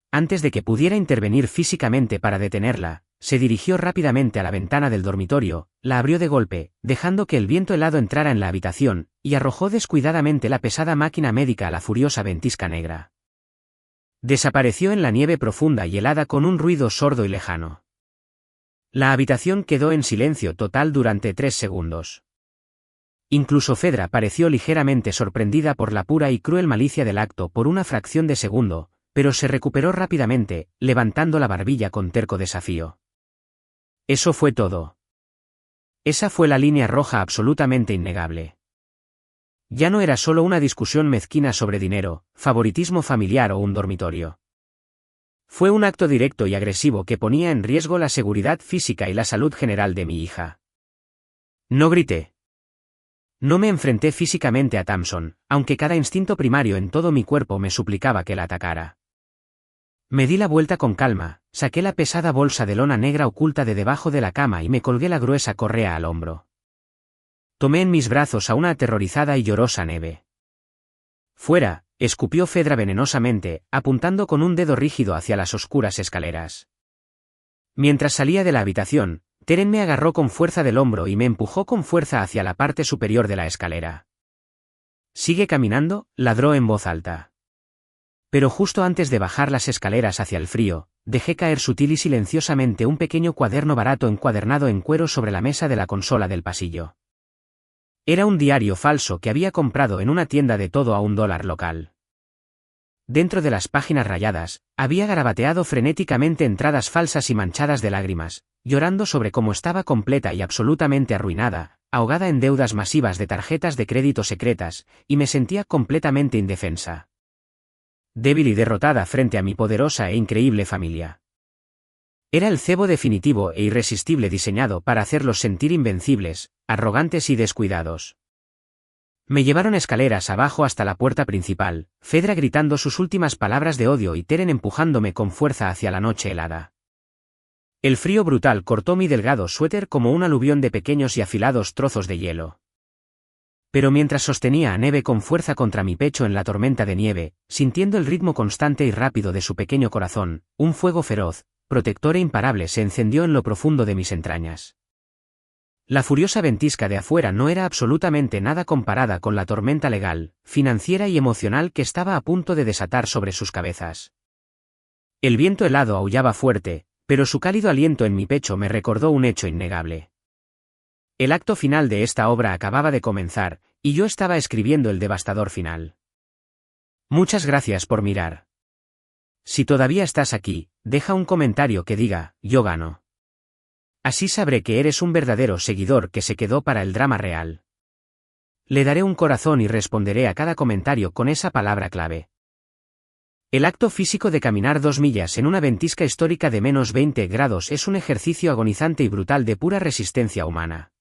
Antes de que pudiera intervenir físicamente para detenerla, se dirigió rápidamente a la ventana del dormitorio, la abrió de golpe, dejando que el viento helado entrara en la habitación, y arrojó descuidadamente la pesada máquina médica a la furiosa ventisca negra. Desapareció en la nieve profunda y helada con un ruido sordo y lejano. La habitación quedó en silencio total durante 3 segundos. Incluso Fedra pareció ligeramente sorprendida por la pura y cruel malicia del acto por una fracción de segundo, pero se recuperó rápidamente, levantando la barbilla con terco desafío. Eso fue todo. Esa fue la línea roja absolutamente innegable. Ya no era solo una discusión mezquina sobre dinero, favoritismo familiar o un dormitorio. Fue un acto directo y agresivo que ponía en riesgo la seguridad física y la salud general de mi hija. No grité. No me enfrenté físicamente a Tamson, aunque cada instinto primario en todo mi cuerpo me suplicaba que la atacara. Me di la vuelta con calma, saqué la pesada bolsa de lona negra oculta de debajo de la cama y me colgué la gruesa correa al hombro. Tomé en mis brazos a una aterrorizada y llorosa Neve. Fuera, escupió Fedra venenosamente, apuntando con un dedo rígido hacia las oscuras escaleras. Mientras salía de la habitación, Teren me agarró con fuerza del hombro y me empujó con fuerza hacia la parte superior de la escalera. «¿Sigue caminando?», ladró en voz alta. Pero justo antes de bajar las escaleras hacia el frío, dejé caer sutil y silenciosamente un pequeño cuaderno barato encuadernado en cuero sobre la mesa de la consola del pasillo. Era un diario falso que había comprado en una tienda de todo a $1 local. Dentro de las páginas rayadas, había garabateado frenéticamente entradas falsas y manchadas de lágrimas, llorando sobre cómo estaba completa y absolutamente arruinada, ahogada en deudas masivas de tarjetas de crédito secretas, y me sentía completamente indefensa. Débil y derrotada frente a mi poderosa e increíble familia. Era el cebo definitivo e irresistible diseñado para hacerlos sentir invencibles, arrogantes y descuidados. Me llevaron escaleras abajo hasta la puerta principal, Fedra gritando sus últimas palabras de odio y Teren empujándome con fuerza hacia la noche helada. El frío brutal cortó mi delgado suéter como un aluvión de pequeños y afilados trozos de hielo. Pero mientras sostenía a Neve con fuerza contra mi pecho en la tormenta de nieve, sintiendo el ritmo constante y rápido de su pequeño corazón, un fuego feroz, protector e imparable se encendió en lo profundo de mis entrañas. La furiosa ventisca de afuera no era absolutamente nada comparada con la tormenta legal, financiera y emocional que estaba a punto de desatar sobre sus cabezas. El viento helado aullaba fuerte, pero su cálido aliento en mi pecho me recordó un hecho innegable. El acto final de esta obra acababa de comenzar, y yo estaba escribiendo el devastador final. Muchas gracias por mirar. Si todavía estás aquí, deja un comentario que diga, yo gano. Así sabré que eres un verdadero seguidor que se quedó para el drama real. Le daré un corazón y responderé a cada comentario con esa palabra clave. El acto físico de caminar 2 millas en una ventisca histórica de -20 grados es un ejercicio agonizante y brutal de pura resistencia humana.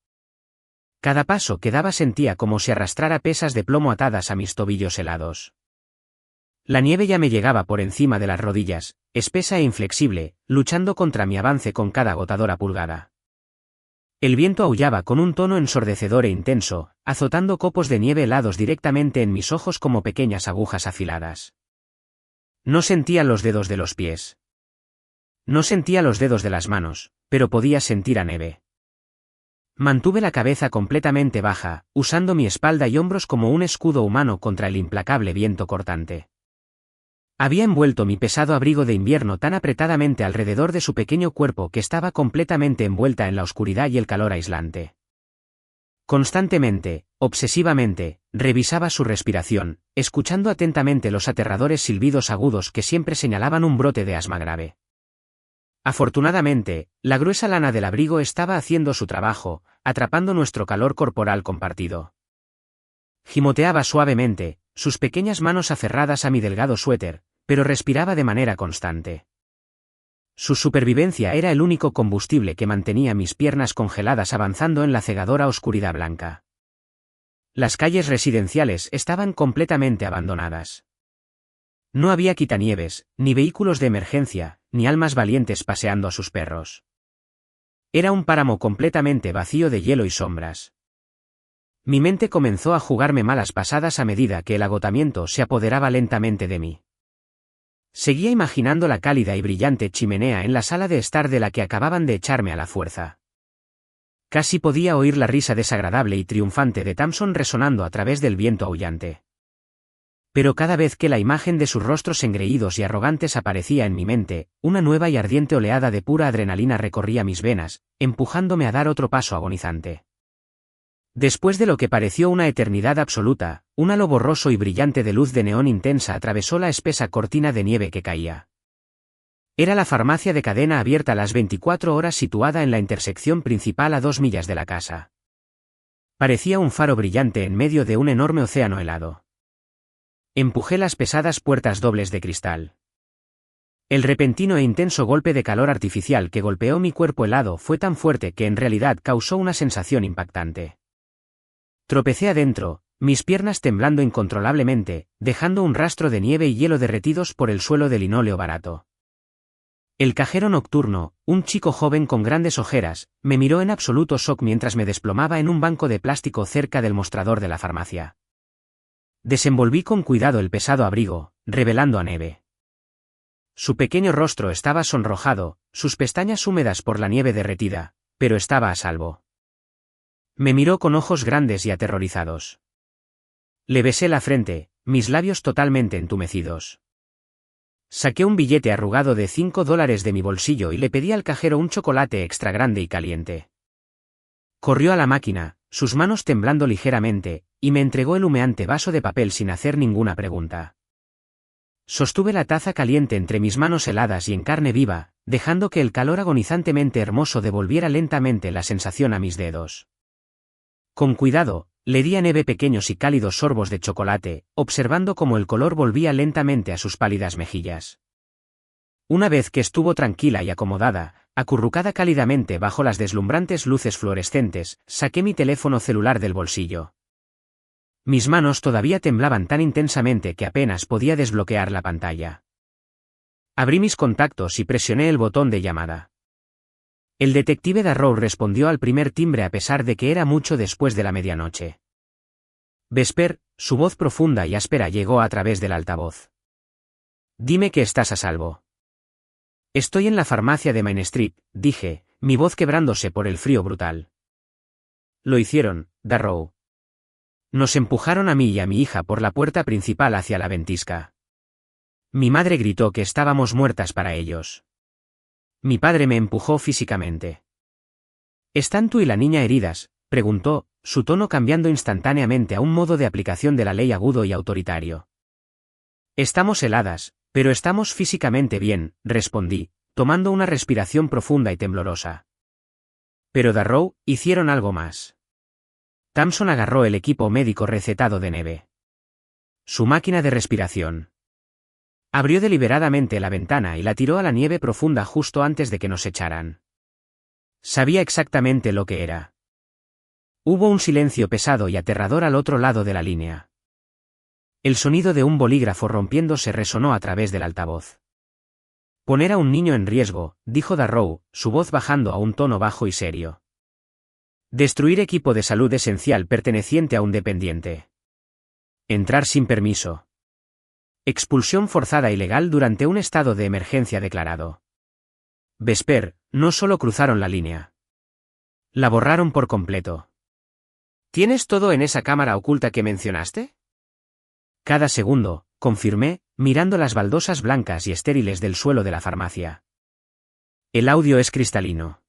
Cada paso que daba sentía como si arrastrara pesas de plomo atadas a mis tobillos helados. La nieve ya me llegaba por encima de las rodillas, espesa e inflexible, luchando contra mi avance con cada agotadora pulgada. El viento aullaba con un tono ensordecedor e intenso, azotando copos de nieve helados directamente en mis ojos como pequeñas agujas afiladas. No sentía los dedos de los pies. No sentía los dedos de las manos, pero podía sentir a Neve. Mantuve la cabeza completamente baja, usando mi espalda y hombros como un escudo humano contra el implacable viento cortante. Había envuelto mi pesado abrigo de invierno tan apretadamente alrededor de su pequeño cuerpo que estaba completamente envuelta en la oscuridad y el calor aislante. Constantemente, obsesivamente, revisaba su respiración, escuchando atentamente los aterradores silbidos agudos que siempre señalaban un brote de asma grave. Afortunadamente, la gruesa lana del abrigo estaba haciendo su trabajo, atrapando nuestro calor corporal compartido. Gimoteaba suavemente, sus pequeñas manos aferradas a mi delgado suéter, pero respiraba de manera constante. Su supervivencia era el único combustible que mantenía mis piernas congeladas avanzando en la cegadora oscuridad blanca. Las calles residenciales estaban completamente abandonadas. No había quitanieves, ni vehículos de emergencia, ni almas valientes paseando a sus perros. Era un páramo completamente vacío de hielo y sombras. Mi mente comenzó a jugarme malas pasadas a medida que el agotamiento se apoderaba lentamente de mí. Seguía imaginando la cálida y brillante chimenea en la sala de estar de la que acababan de echarme a la fuerza. Casi podía oír la risa desagradable y triunfante de Thompson resonando a través del viento aullante. Pero cada vez que la imagen de sus rostros engreídos y arrogantes aparecía en mi mente, una nueva y ardiente oleada de pura adrenalina recorría mis venas, empujándome a dar otro paso agonizante. Después de lo que pareció una eternidad absoluta, un halo borroso y brillante de luz de neón intensa atravesó la espesa cortina de nieve que caía. Era la farmacia de cadena abierta las 24 horas situada en la intersección principal a 2 millas de la casa. Parecía un faro brillante en medio de un enorme océano helado. Empujé las pesadas puertas dobles de cristal. El repentino e intenso golpe de calor artificial que golpeó mi cuerpo helado fue tan fuerte que en realidad causó una sensación impactante. Tropecé adentro, mis piernas temblando incontrolablemente, dejando un rastro de nieve y hielo derretidos por el suelo de linóleo barato. El cajero nocturno, un chico joven con grandes ojeras, me miró en absoluto shock mientras me desplomaba en un banco de plástico cerca del mostrador de la farmacia. Desenvolví con cuidado el pesado abrigo, revelando a Neve. Su pequeño rostro estaba sonrojado, sus pestañas húmedas por la nieve derretida, pero estaba a salvo. Me miró con ojos grandes y aterrorizados. Le besé la frente, mis labios totalmente entumecidos. Saqué un billete arrugado de $5 de mi bolsillo y le pedí al cajero un chocolate extra grande y caliente. Corrió a la máquina, sus manos temblando ligeramente, y me entregó el humeante vaso de papel sin hacer ninguna pregunta. Sostuve la taza caliente entre mis manos heladas y en carne viva, dejando que el calor agonizantemente hermoso devolviera lentamente la sensación a mis dedos. Con cuidado, le di a Neve pequeños y cálidos sorbos de chocolate, observando cómo el color volvía lentamente a sus pálidas mejillas. Una vez que estuvo tranquila y acomodada, acurrucada cálidamente bajo las deslumbrantes luces fluorescentes, saqué mi teléfono celular del bolsillo. Mis manos todavía temblaban tan intensamente que apenas podía desbloquear la pantalla. Abrí mis contactos y presioné el botón de llamada. El detective Darrow respondió al primer timbre a pesar de que era mucho después de la medianoche. Vesper, su voz profunda y áspera llegó a través del altavoz. Dime que estás a salvo. Estoy en la farmacia de Main Street, dije, mi voz quebrándose por el frío brutal. Lo hicieron, Darrow. Nos empujaron a mí y a mi hija por la puerta principal hacia la ventisca. Mi madre gritó que estábamos muertas para ellos. Mi padre me empujó físicamente. ¿Están tú y la niña heridas?, preguntó, su tono cambiando instantáneamente a un modo de aplicación de la ley agudo y autoritario. Estamos heladas, pero estamos físicamente bien, respondí, tomando una respiración profunda y temblorosa. Pero Darrow, hicieron algo más. Thompson agarró el equipo médico recetado de Neve. Su máquina de respiración. Abrió deliberadamente la ventana y la tiró a la nieve profunda justo antes de que nos echaran. Sabía exactamente lo que era. Hubo un silencio pesado y aterrador al otro lado de la línea. El sonido de un bolígrafo rompiéndose resonó a través del altavoz. Poner a un niño en riesgo, dijo Darrow, su voz bajando a un tono bajo y serio. Destruir equipo de salud esencial perteneciente a un dependiente. Entrar sin permiso. Expulsión forzada ilegal durante un estado de emergencia declarado. Vesper, no solo cruzaron la línea. La borraron por completo. ¿Tienes todo en esa cámara oculta que mencionaste? Cada segundo, confirmé, mirando las baldosas blancas y estériles del suelo de la farmacia. El audio es cristalino.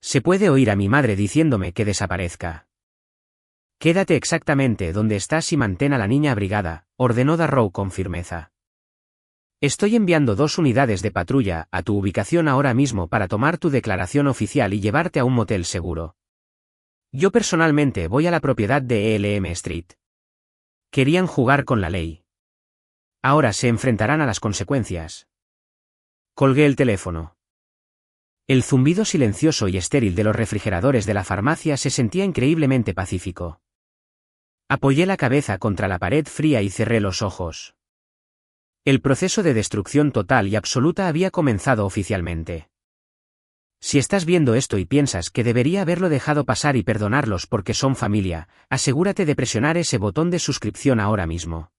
Se puede oír a mi madre diciéndome que desaparezca. Quédate exactamente donde estás y mantén a la niña abrigada, ordenó Darrow con firmeza. Estoy enviando 2 unidades de patrulla a tu ubicación ahora mismo para tomar tu declaración oficial y llevarte a un motel seguro. Yo personalmente voy a la propiedad de Elm Street. Querían jugar con la ley. Ahora se enfrentarán a las consecuencias. Colgué el teléfono. El zumbido silencioso y estéril de los refrigeradores de la farmacia se sentía increíblemente pacífico. Apoyé la cabeza contra la pared fría y cerré los ojos. El proceso de destrucción total y absoluta había comenzado oficialmente. Si estás viendo esto y piensas que debería haberlo dejado pasar y perdonarlos porque son familia, asegúrate de presionar ese botón de suscripción ahora mismo.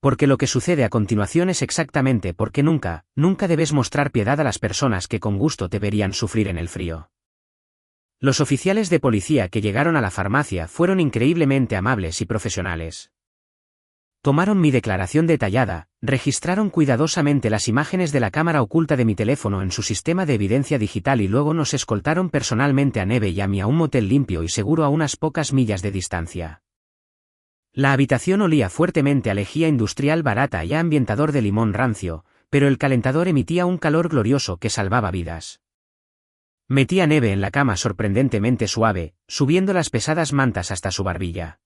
Porque lo que sucede a continuación es exactamente porque nunca debes mostrar piedad a las personas que con gusto te verían sufrir en el frío. Los oficiales de policía que llegaron a la farmacia fueron increíblemente amables y profesionales. Tomaron mi declaración detallada, registraron cuidadosamente las imágenes de la cámara oculta de mi teléfono en su sistema de evidencia digital y luego nos escoltaron personalmente a Neve y a mí a un motel limpio y seguro a unas pocas millas de distancia. La habitación olía fuertemente a lejía industrial barata y a ambientador de limón rancio, pero el calentador emitía un calor glorioso que salvaba vidas. Metí a Neve en la cama sorprendentemente suave, subiendo las pesadas mantas hasta su barbilla.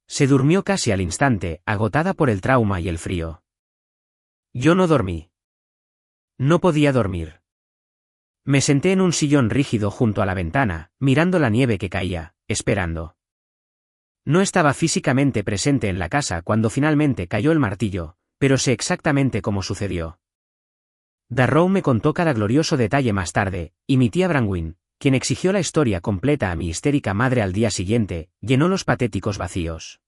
Se durmió casi al instante, agotada por el trauma y el frío. Yo no dormí. No podía dormir. Me senté en un sillón rígido junto a la ventana, mirando la nieve que caía, esperando. No estaba físicamente presente en la casa cuando finalmente cayó el martillo, pero sé exactamente cómo sucedió. Darrow me contó cada glorioso detalle más tarde, y mi tía Brangwyn, quien exigió la historia completa a mi histérica madre al día siguiente, llenó los patéticos vacíos.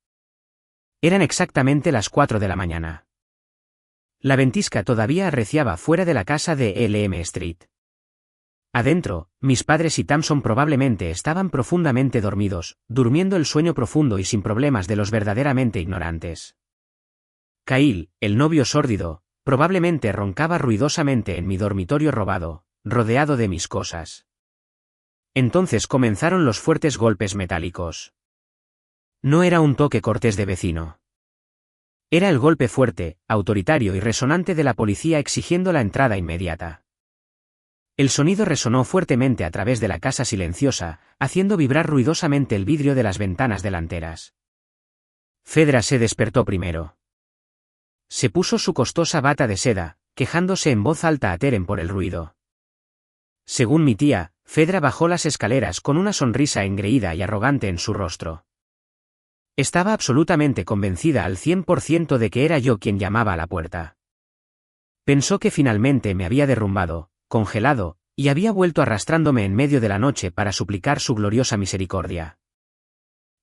Eran exactamente las 4 de la mañana. La ventisca todavía arreciaba fuera de la casa de Elm Street. Adentro, mis padres y Tamson probablemente estaban profundamente dormidos, durmiendo el sueño profundo y sin problemas de los verdaderamente ignorantes. Kyle, el novio sórdido, probablemente roncaba ruidosamente en mi dormitorio robado, rodeado de mis cosas. Entonces comenzaron los fuertes golpes metálicos. No era un toque cortés de vecino. Era el golpe fuerte, autoritario y resonante de la policía exigiendo la entrada inmediata. El sonido resonó fuertemente a través de la casa silenciosa, haciendo vibrar ruidosamente el vidrio de las ventanas delanteras. Fedra se despertó primero. Se puso su costosa bata de seda, quejándose en voz alta a Teren por el ruido. Según mi tía, Fedra bajó las escaleras con una sonrisa engreída y arrogante en su rostro. Estaba absolutamente convencida al 100% de que era yo quien llamaba a la puerta. Pensó que finalmente me había derrumbado, congelado, y había vuelto arrastrándome en medio de la noche para suplicar su gloriosa misericordia.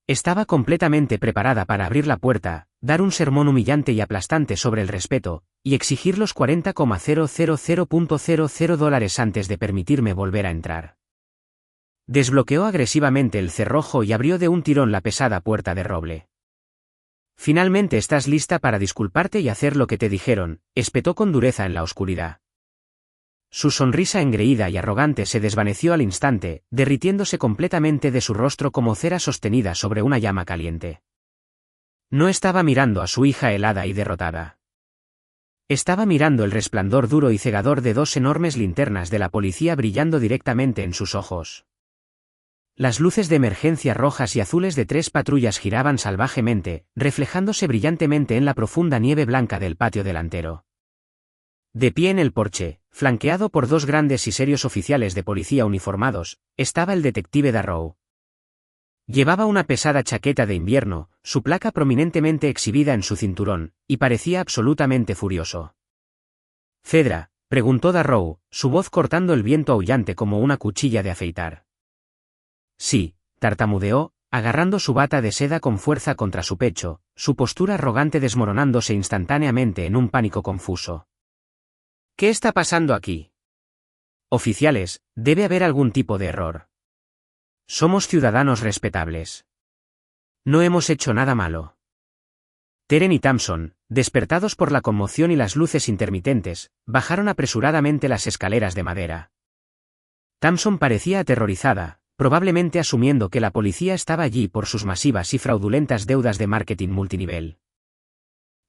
Estaba completamente preparada para abrir la puerta, dar un sermón humillante y aplastante sobre el respeto, y exigir los $40,000.00 antes de permitirme volver a entrar. Desbloqueó agresivamente el cerrojo y abrió de un tirón la pesada puerta de roble. Finalmente estás lista para disculparte y hacer lo que te dijeron, espetó con dureza en la oscuridad. Su sonrisa engreída y arrogante se desvaneció al instante, derritiéndose completamente de su rostro como cera sostenida sobre una llama caliente. No estaba mirando a su hija helada y derrotada. Estaba mirando el resplandor duro y cegador de 2 enormes linternas de la policía brillando directamente en sus ojos. Las luces de emergencia rojas y azules de 3 patrullas giraban salvajemente, reflejándose brillantemente en la profunda nieve blanca del patio delantero. De pie en el porche, flanqueado por 2 grandes y serios oficiales de policía uniformados, estaba el detective Darrow. Llevaba una pesada chaqueta de invierno, su placa prominentemente exhibida en su cinturón, y parecía absolutamente furioso. «Fedra», preguntó Darrow, su voz cortando el viento aullante como una cuchilla de afeitar. «Sí», tartamudeó, agarrando su bata de seda con fuerza contra su pecho, su postura arrogante desmoronándose instantáneamente en un pánico confuso. «¿Qué está pasando aquí?» Oficiales, debe haber algún tipo de error. Somos ciudadanos respetables. No hemos hecho nada malo. Teren y Thompson, despertados por la conmoción y las luces intermitentes, bajaron apresuradamente las escaleras de madera. Thompson parecía aterrorizada, probablemente asumiendo que la policía estaba allí por sus masivas y fraudulentas deudas de marketing multinivel.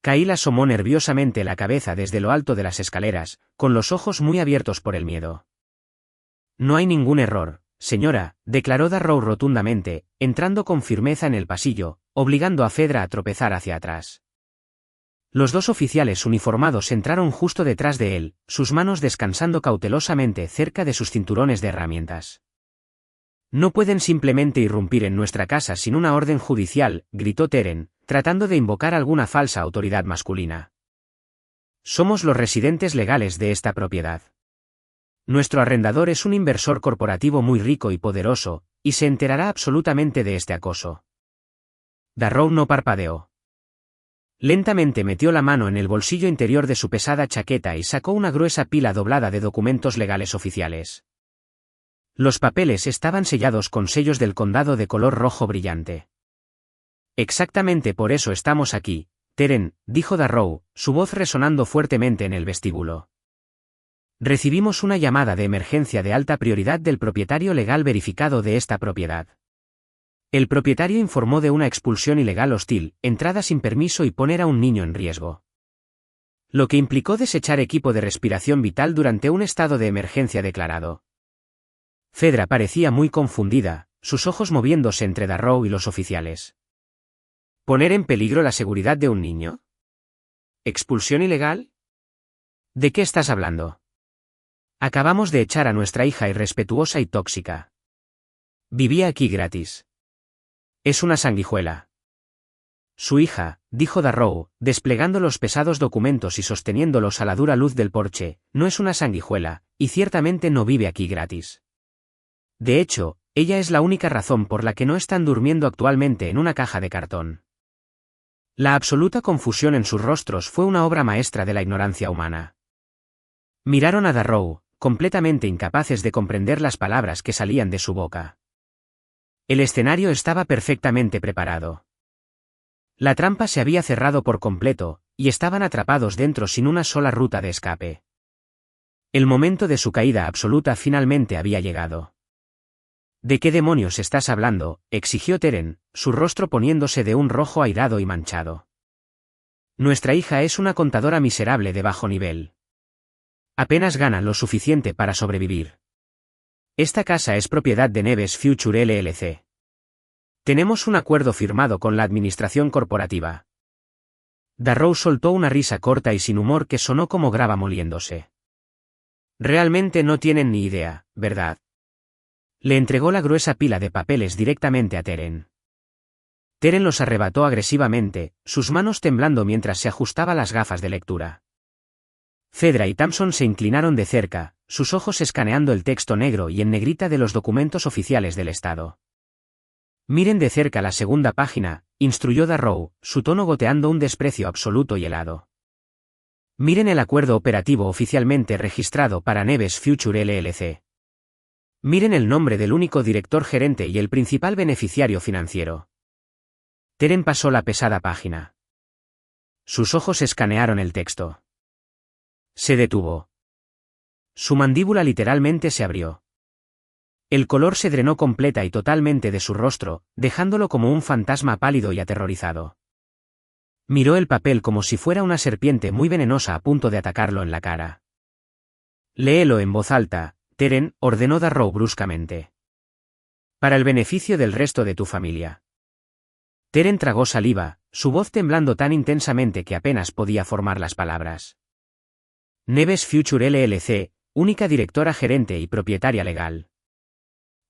Kyle asomó nerviosamente la cabeza desde lo alto de las escaleras, con los ojos muy abiertos por el miedo. No hay ningún error, señora, declaró Darrow rotundamente, entrando con firmeza en el pasillo, obligando a Fedra a tropezar hacia atrás. Los dos oficiales uniformados entraron justo detrás de él, sus manos descansando cautelosamente cerca de sus cinturones de herramientas. No pueden simplemente irrumpir en nuestra casa sin una orden judicial, gritó Teren, tratando de invocar alguna falsa autoridad masculina. Somos los residentes legales de esta propiedad. Nuestro arrendador es un inversor corporativo muy rico y poderoso, y se enterará absolutamente de este acoso. Darrow no parpadeó. Lentamente metió la mano en el bolsillo interior de su pesada chaqueta y sacó una gruesa pila doblada de documentos legales oficiales. Los papeles estaban sellados con sellos del condado de color rojo brillante. Exactamente por eso estamos aquí, Teren, dijo Darrow, su voz resonando fuertemente en el vestíbulo. Recibimos una llamada de emergencia de alta prioridad del propietario legal verificado de esta propiedad. El propietario informó de una expulsión ilegal hostil, entrada sin permiso y poner a un niño en riesgo. Lo que implicó desechar equipo de respiración vital durante un estado de emergencia declarado. Fedra parecía muy confundida, sus ojos moviéndose entre Darrow y los oficiales. ¿Poner en peligro la seguridad de un niño? ¿Expulsión ilegal? ¿De qué estás hablando? Acabamos de echar a nuestra hija irrespetuosa y tóxica. Vivía aquí gratis. Es una sanguijuela. Su hija, dijo Darrow, desplegando los pesados documentos y sosteniéndolos a la dura luz del porche, no es una sanguijuela, y ciertamente no vive aquí gratis. De hecho, ella es la única razón por la que no están durmiendo actualmente en una caja de cartón. La absoluta confusión en sus rostros fue una obra maestra de la ignorancia humana. Miraron a Darrow, completamente incapaces de comprender las palabras que salían de su boca. El escenario estaba perfectamente preparado. La trampa se había cerrado por completo, y estaban atrapados dentro sin una sola ruta de escape. El momento de su caída absoluta finalmente había llegado. ¿De qué demonios estás hablando?, exigió Teren, su rostro poniéndose de un rojo airado y manchado. Nuestra hija es una contadora miserable de bajo nivel. Apenas gana lo suficiente para sobrevivir. Esta casa es propiedad de Neves Future LLC. Tenemos un acuerdo firmado con la administración corporativa. Darrow soltó una risa corta y sin humor que sonó como grava moliéndose. Realmente no tienen ni idea, ¿verdad? Le entregó la gruesa pila de papeles directamente a Teren. Teren los arrebató agresivamente, sus manos temblando mientras se ajustaba las gafas de lectura. Fedra y Thompson se inclinaron de cerca, sus ojos escaneando el texto negro y en negrita de los documentos oficiales del Estado. Miren de cerca la segunda página, instruyó Darrow, su tono goteando un desprecio absoluto y helado. Miren el acuerdo operativo oficialmente registrado para Neves Future LLC. Miren el nombre del único director gerente y el principal beneficiario financiero. Teren pasó la pesada página. Sus ojos escanearon el texto. Se detuvo. Su mandíbula literalmente se abrió. El color se drenó completa y totalmente de su rostro, dejándolo como un fantasma pálido y aterrorizado. Miró el papel como si fuera una serpiente muy venenosa a punto de atacarlo en la cara. Léelo en voz alta, Teren, ordenó Darrow bruscamente. Para el beneficio del resto de tu familia. Teren tragó saliva, su voz temblando tan intensamente que apenas podía formar las palabras. Neves Future LLC, única directora gerente y propietaria legal.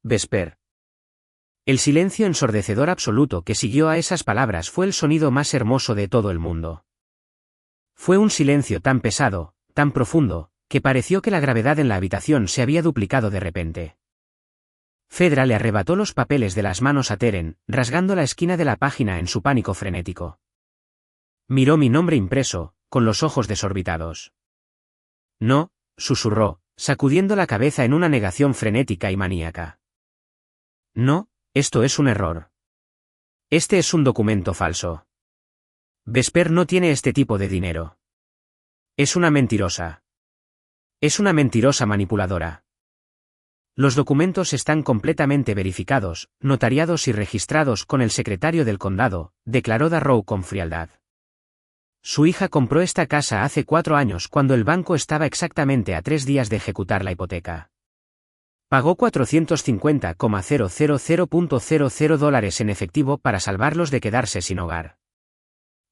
Vesper. El silencio ensordecedor absoluto que siguió a esas palabras fue el sonido más hermoso de todo el mundo. Fue un silencio tan pesado, tan profundo, que pareció que la gravedad en la habitación se había duplicado de repente. Fedra le arrebató los papeles de las manos a Teren, rasgando la esquina de la página en su pánico frenético. Miró mi nombre impreso, con los ojos desorbitados. No, susurró, sacudiendo la cabeza en una negación frenética y maníaca. No, esto es un error. Este es un documento falso. Vesper no tiene este tipo de dinero. Es una mentirosa. Es una mentirosa manipuladora. Los documentos están completamente verificados, notariados y registrados con el secretario del condado, declaró Darrow con frialdad. Su hija compró esta casa hace 4 años cuando el banco estaba exactamente a 3 días de ejecutar la hipoteca. Pagó $450,000.00 en efectivo para salvarlos de quedarse sin hogar.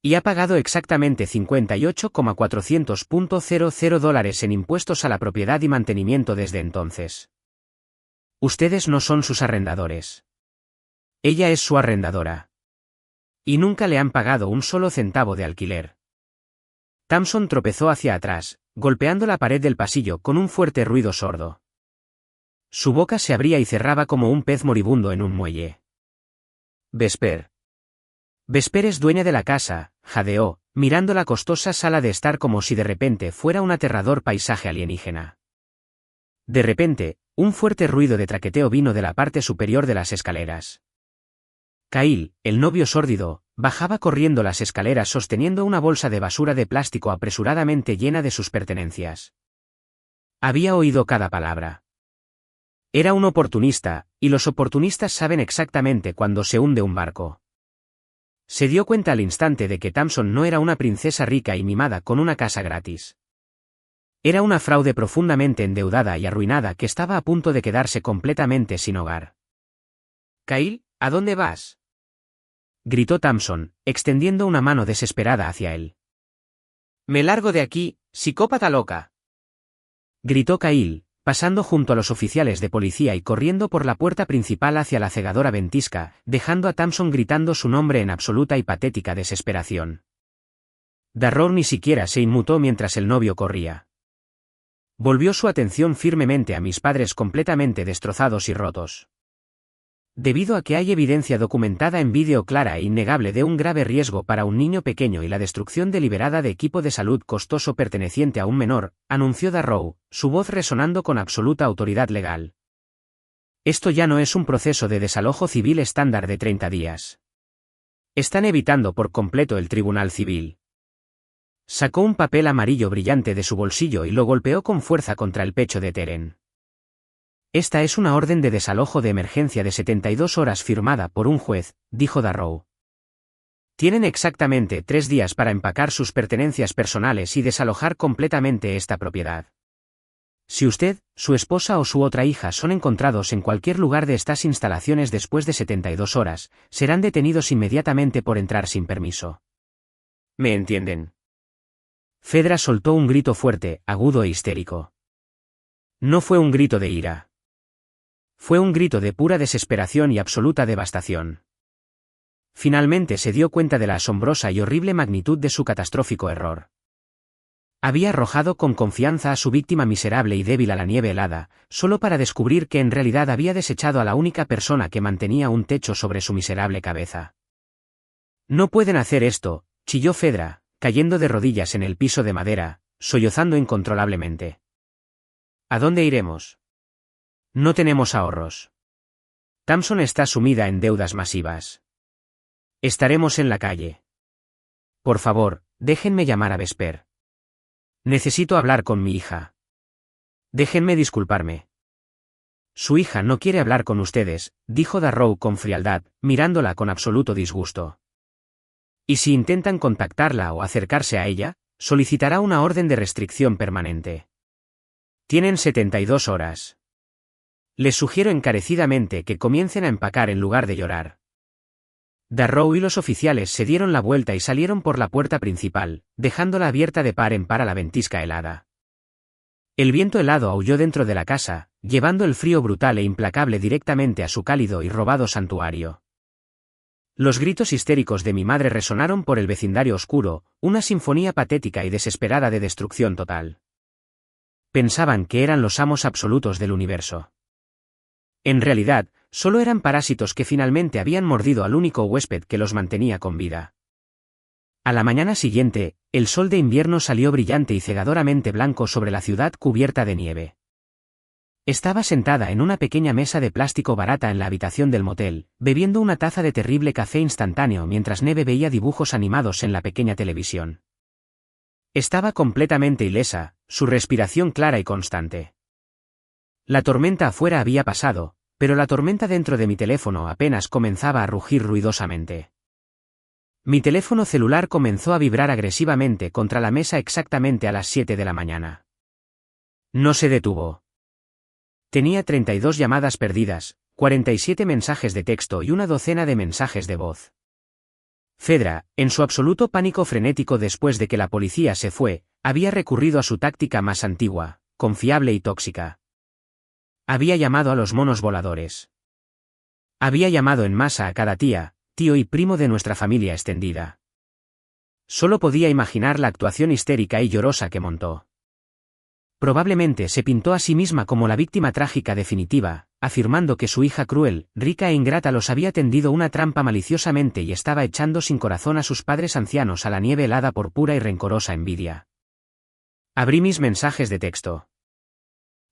Y ha pagado exactamente $58,400.00 en impuestos a la propiedad y mantenimiento desde entonces. Ustedes no son sus arrendadores. Ella es su arrendadora. Y nunca le han pagado un solo centavo de alquiler. Thompson tropezó hacia atrás, golpeando la pared del pasillo con un fuerte ruido sordo. Su boca se abría y cerraba como un pez moribundo en un muelle. Vesper. Vesper es dueña de la casa, jadeó, mirando la costosa sala de estar como si de repente fuera un aterrador paisaje alienígena. De repente, un fuerte ruido de traqueteo vino de la parte superior de las escaleras. Kyle, el novio sórdido, bajaba corriendo las escaleras sosteniendo una bolsa de basura de plástico apresuradamente llena de sus pertenencias. Había oído cada palabra. Era un oportunista, y los oportunistas saben exactamente cuándo se hunde un barco. Se dio cuenta al instante de que Thompson no era una princesa rica y mimada con una casa gratis. Era una fraude profundamente endeudada y arruinada que estaba a punto de quedarse completamente sin hogar. «Kyle, ¿a dónde vas?», gritó Thompson, extendiendo una mano desesperada hacia él. «Me largo de aquí, psicópata loca», gritó Kyle, pasando junto a los oficiales de policía y corriendo por la puerta principal hacia la cegadora ventisca, dejando a Thompson gritando su nombre en absoluta y patética desesperación. Darrow ni siquiera se inmutó mientras el novio corría. Volvió su atención firmemente a mis padres completamente destrozados y rotos. Debido a que hay evidencia documentada en vídeo clara e innegable de un grave riesgo para un niño pequeño y la destrucción deliberada de equipo de salud costoso perteneciente a un menor, anunció Darrow, su voz resonando con absoluta autoridad legal. Esto ya no es un proceso de desalojo civil estándar de 30 días. Están evitando por completo el tribunal civil. Sacó un papel amarillo brillante de su bolsillo y lo golpeó con fuerza contra el pecho de Teren. Esta es una orden de desalojo de emergencia de 72 horas firmada por un juez, dijo Darrow. Tienen exactamente 3 días para empacar sus pertenencias personales y desalojar completamente esta propiedad. Si usted, su esposa o su otra hija son encontrados en cualquier lugar de estas instalaciones después de 72 horas, serán detenidos inmediatamente por entrar sin permiso. ¿Me entienden? Fedra soltó un grito fuerte, agudo e histérico. No fue un grito de ira. Fue un grito de pura desesperación y absoluta devastación. Finalmente se dio cuenta de la asombrosa y horrible magnitud de su catastrófico error. Había arrojado con confianza a su víctima miserable y débil a la nieve helada, solo para descubrir que en realidad había desechado a la única persona que mantenía un techo sobre su miserable cabeza. «No pueden hacer esto», chilló Fedra, cayendo de rodillas en el piso de madera, sollozando incontrolablemente. «¿A dónde iremos? No tenemos ahorros. Thompson está sumida en deudas masivas. Estaremos en la calle. Por favor, déjenme llamar a Vesper. Necesito hablar con mi hija. Déjenme disculparme». «Su hija no quiere hablar con ustedes», dijo Darrow con frialdad, mirándola con absoluto disgusto. «Y si intentan contactarla o acercarse a ella, solicitará una orden de restricción permanente. Tienen 72 horas. Les sugiero encarecidamente que comiencen a empacar en lugar de llorar». Darrow y los oficiales se dieron la vuelta y salieron por la puerta principal, dejándola abierta de par en par a la ventisca helada. El viento helado aulló dentro de la casa, llevando el frío brutal e implacable directamente a su cálido y robado santuario. Los gritos histéricos de mi madre resonaron por el vecindario oscuro, una sinfonía patética y desesperada de destrucción total. Pensaban que eran los amos absolutos del universo. En realidad, solo eran parásitos que finalmente habían mordido al único huésped que los mantenía con vida. A la mañana siguiente, el sol de invierno salió brillante y cegadoramente blanco sobre la ciudad cubierta de nieve. Estaba sentada en una pequeña mesa de plástico barata en la habitación del motel, bebiendo una taza de terrible café instantáneo mientras Neve veía dibujos animados en la pequeña televisión. Estaba completamente ilesa, su respiración clara y constante. La tormenta afuera había pasado, pero la tormenta dentro de mi teléfono apenas comenzaba a rugir ruidosamente. Mi teléfono celular comenzó a vibrar agresivamente contra la mesa exactamente a las 7 de la mañana. No se detuvo. Tenía 32 llamadas perdidas, 47 mensajes de texto y una docena de mensajes de voz. Fedra, en su absoluto pánico frenético después de que la policía se fue, había recurrido a su táctica más antigua, confiable y tóxica. Había llamado a los monos voladores. Había llamado en masa a cada tía, tío y primo de nuestra familia extendida. Solo podía imaginar la actuación histérica y llorosa que montó. Probablemente se pintó a sí misma como la víctima trágica definitiva, afirmando que su hija cruel, rica e ingrata los había tendido una trampa maliciosamente y estaba echando sin corazón a sus padres ancianos a la nieve helada por pura y rencorosa envidia. Abrí mis mensajes de texto.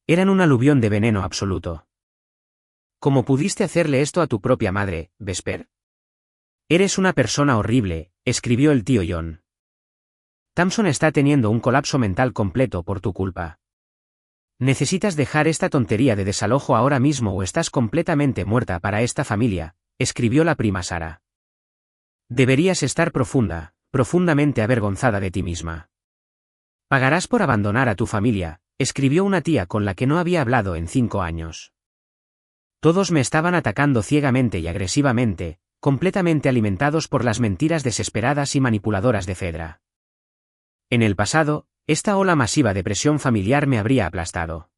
Eran un aluvión de veneno absoluto. ¿Cómo pudiste hacerle esto a tu propia madre, Vesper? Eres una persona horrible, escribió el tío John. Tamson está teniendo un colapso mental completo por tu culpa. Necesitas dejar esta tontería de desalojo ahora mismo o estás completamente muerta para esta familia, escribió la prima Sara. Deberías estar profundamente avergonzada de ti misma. Pagarás por abandonar a tu familia, escribió una tía con la que no había hablado en 5 años. Todos me estaban atacando ciegamente y agresivamente, completamente alimentados por las mentiras desesperadas y manipuladoras de Fedra. En el pasado, esta ola masiva de presión familiar me habría aplastado.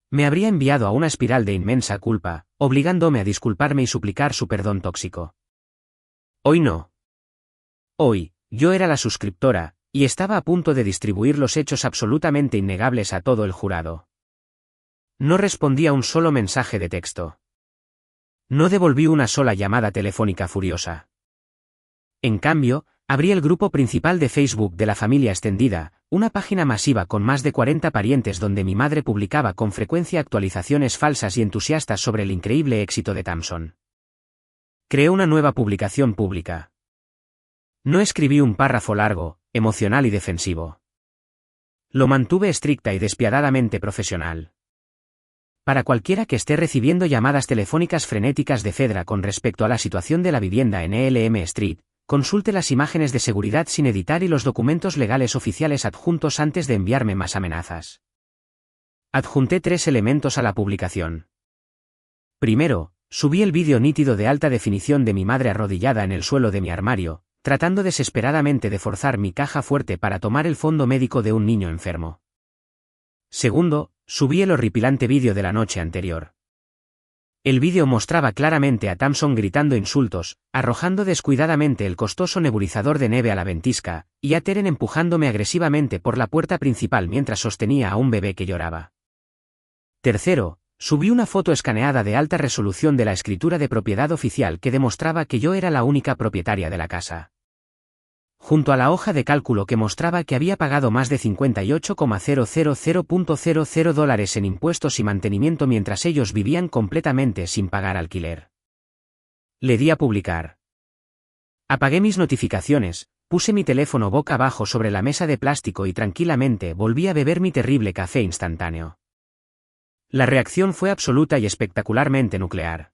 Me habría enviado a una espiral de inmensa culpa, obligándome a disculparme y suplicar su perdón tóxico. Hoy no. Hoy, yo era la suscriptora, y estaba a punto de distribuir los hechos absolutamente innegables a todo el jurado. No respondí a un solo mensaje de texto. No devolví una sola llamada telefónica furiosa. En cambio, abrí el grupo principal de Facebook de la familia extendida, una página masiva con más de 40 parientes donde mi madre publicaba con frecuencia actualizaciones falsas y entusiastas sobre el increíble éxito de Tamson. Creé una nueva publicación pública. No escribí un párrafo largo, emocional y defensivo. Lo mantuve estricta y despiadadamente profesional. Para cualquiera que esté recibiendo llamadas telefónicas frenéticas de Fedra con respecto a la situación de la vivienda en ELM Street, consulte las imágenes de seguridad sin editar y los documentos legales oficiales adjuntos antes de enviarme más amenazas. Adjunté 3 elementos a la publicación. Primero, subí el vídeo nítido de alta definición de mi madre arrodillada en el suelo de mi armario, tratando desesperadamente de forzar mi caja fuerte para tomar el fondo médico de un niño enfermo. Segundo, subí el horripilante vídeo de la noche anterior. El vídeo mostraba claramente a Tamson gritando insultos, arrojando descuidadamente el costoso nebulizador de nieve a la ventisca, y a Teren empujándome agresivamente por la puerta principal mientras sostenía a un bebé que lloraba. Tercero, subí una foto escaneada de alta resolución de la escritura de propiedad oficial que demostraba que yo era la única propietaria de la casa. Junto a la hoja de cálculo que mostraba que había pagado más de $58,000.00 en impuestos y mantenimiento mientras ellos vivían completamente sin pagar alquiler. Le di a publicar. Apagué mis notificaciones, puse mi teléfono boca abajo sobre la mesa de plástico y tranquilamente volví a beber mi terrible café instantáneo. La reacción fue absoluta y espectacularmente nuclear.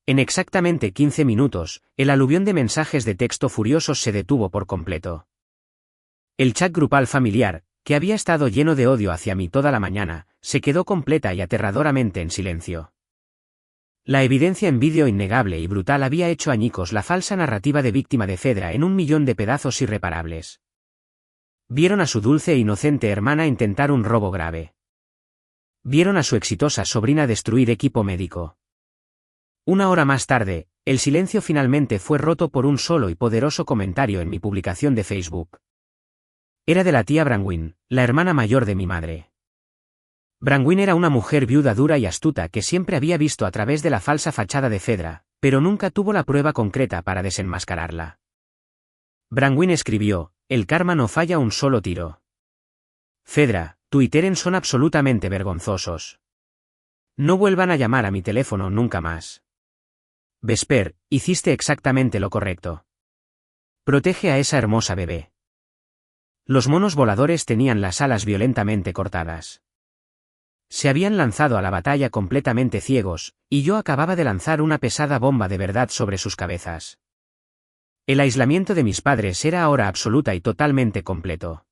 En exactamente 15 minutos, el aluvión de mensajes de texto furiosos se detuvo por completo. El chat grupal familiar, que había estado lleno de odio hacia mí toda la mañana, se quedó completa y aterradoramente en silencio. La evidencia en vídeo innegable y brutal había hecho añicos la falsa narrativa de víctima de Fedra en 1.000.000 de pedazos irreparables. Vieron a su dulce e inocente hermana intentar un robo grave. Vieron a su exitosa sobrina destruir equipo médico. 1 hora más tarde, el silencio finalmente fue roto por un solo y poderoso comentario en mi publicación de Facebook. Era de la tía Brangwyn, la hermana mayor de mi madre. Brangwyn era una mujer viuda dura y astuta que siempre había visto a través de la falsa fachada de Fedra, pero nunca tuvo la prueba concreta para desenmascararla. Brangwyn escribió: el karma no falla un solo tiro. Fedra, Tú y Teren son absolutamente vergonzosos. No vuelvan a llamar a mi teléfono nunca más. Vesper, hiciste exactamente lo correcto. Protege a esa hermosa bebé. Los monos voladores tenían las alas violentamente cortadas. Se habían lanzado a la batalla completamente ciegos, y yo acababa de lanzar una pesada bomba de verdad sobre sus cabezas. El aislamiento de mis padres era ahora absoluta y totalmente completo.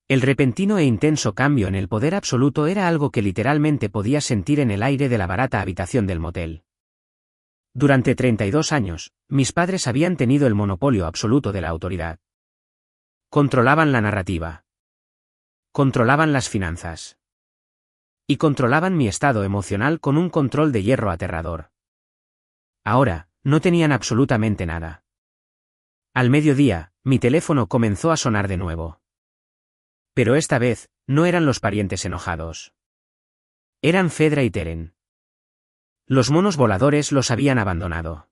El repentino e intenso cambio en el poder absoluto era algo que literalmente podía sentir en el aire de la barata habitación del motel. Durante 32 años, mis padres habían tenido el monopolio absoluto de la autoridad. Controlaban la narrativa. Controlaban las finanzas. Y controlaban mi estado emocional con un control de hierro aterrador. Ahora, no tenían absolutamente nada. Al mediodía, mi teléfono comenzó a sonar de nuevo. Pero esta vez, no eran los parientes enojados. Eran Fedra y Teren. Los monos voladores los habían abandonado.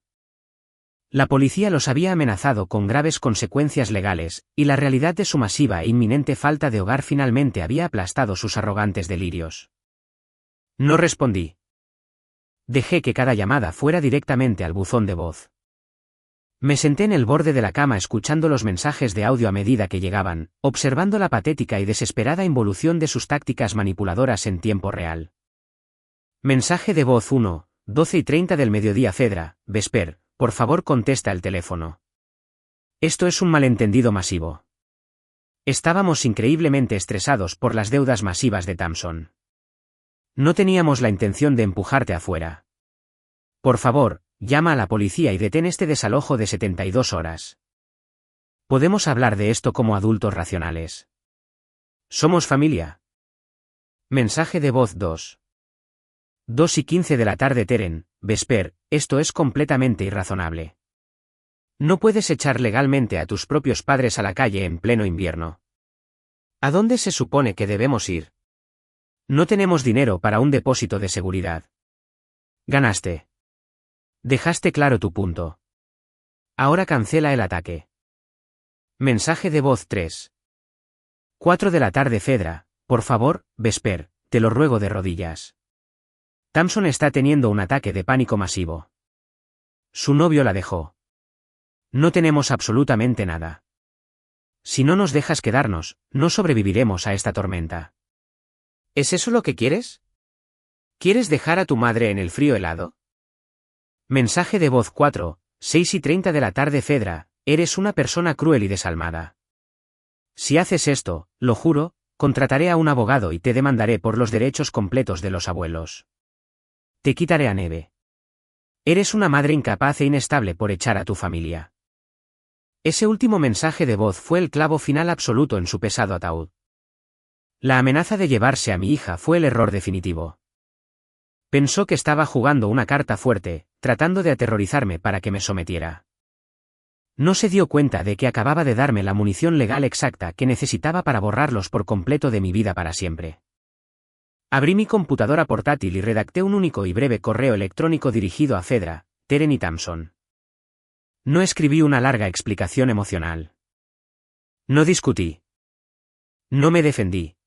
La policía los había amenazado con graves consecuencias legales, y la realidad de su masiva e inminente falta de hogar finalmente había aplastado sus arrogantes delirios. No respondí. Dejé que cada llamada fuera directamente al buzón de voz. Me senté en el borde de la cama escuchando los mensajes de audio a medida que llegaban, observando la patética y desesperada involución de sus tácticas manipuladoras en tiempo real. Mensaje de voz 1, 12:30 del mediodía. Fedra, Vesper, por favor contesta el teléfono. Esto es un malentendido masivo. Estábamos increíblemente estresados por las deudas masivas de Thompson. No teníamos la intención de empujarte afuera. Por favor, llama a la policía y detén este desalojo de 72 horas. Podemos hablar de esto como adultos racionales. Somos familia. Mensaje de voz 2. 2:15 de la tarde. Teren, Vesper, esto es completamente irrazonable. No puedes echar legalmente a tus propios padres a la calle en pleno invierno. ¿A dónde se supone que debemos ir? No tenemos dinero para un depósito de seguridad. Ganaste. Dejaste claro tu punto. Ahora cancela el ataque. Mensaje de voz 3. 4 de la tarde. Fedra, por favor, Vesper, te lo ruego de rodillas. Thompson está teniendo un ataque de pánico masivo. Su novio la dejó. No tenemos absolutamente nada. Si no nos dejas quedarnos, no sobreviviremos a esta tormenta. ¿Es eso lo que quieres? ¿Quieres dejar a tu madre en el frío helado? Mensaje de voz 4, 6:30 de la tarde. Fedra, eres una persona cruel y desalmada. Si haces esto, lo juro, contrataré a un abogado y te demandaré por los derechos completos de los abuelos. Te quitaré a Neve. Eres una madre incapaz e inestable por echar a tu familia. Ese último mensaje de voz fue el clavo final absoluto en su pesado ataúd. La amenaza de llevarse a mi hija fue el error definitivo. Pensó que estaba jugando una carta fuerte, tratando de aterrorizarme para que me sometiera. No se dio cuenta de que acababa de darme la munición legal exacta que necesitaba para borrarlos por completo de mi vida para siempre. Abrí mi computadora portátil y redacté un único y breve correo electrónico dirigido a Fedra, Teren y Thompson. No escribí una larga explicación emocional. No discutí. No me defendí.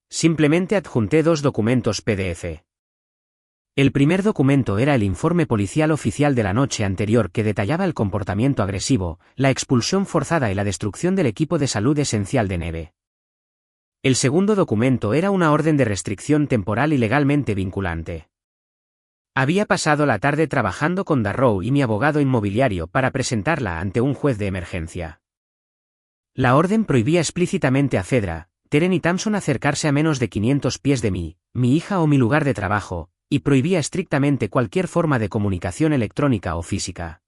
Simplemente adjunté 2 documentos PDF. El primer documento era el informe policial oficial de la noche anterior que detallaba el comportamiento agresivo, la expulsión forzada y la destrucción del equipo de salud esencial de Neve. El segundo documento era una orden de restricción temporal y legalmente vinculante. Había pasado la tarde trabajando con Darrow y mi abogado inmobiliario para presentarla ante un juez de emergencia. La orden prohibía explícitamente a Fedra, Teren y Thompson acercarse a menos de 500 pies de mí, mi hija o mi lugar de trabajo, y prohibía estrictamente cualquier forma de comunicación electrónica o física.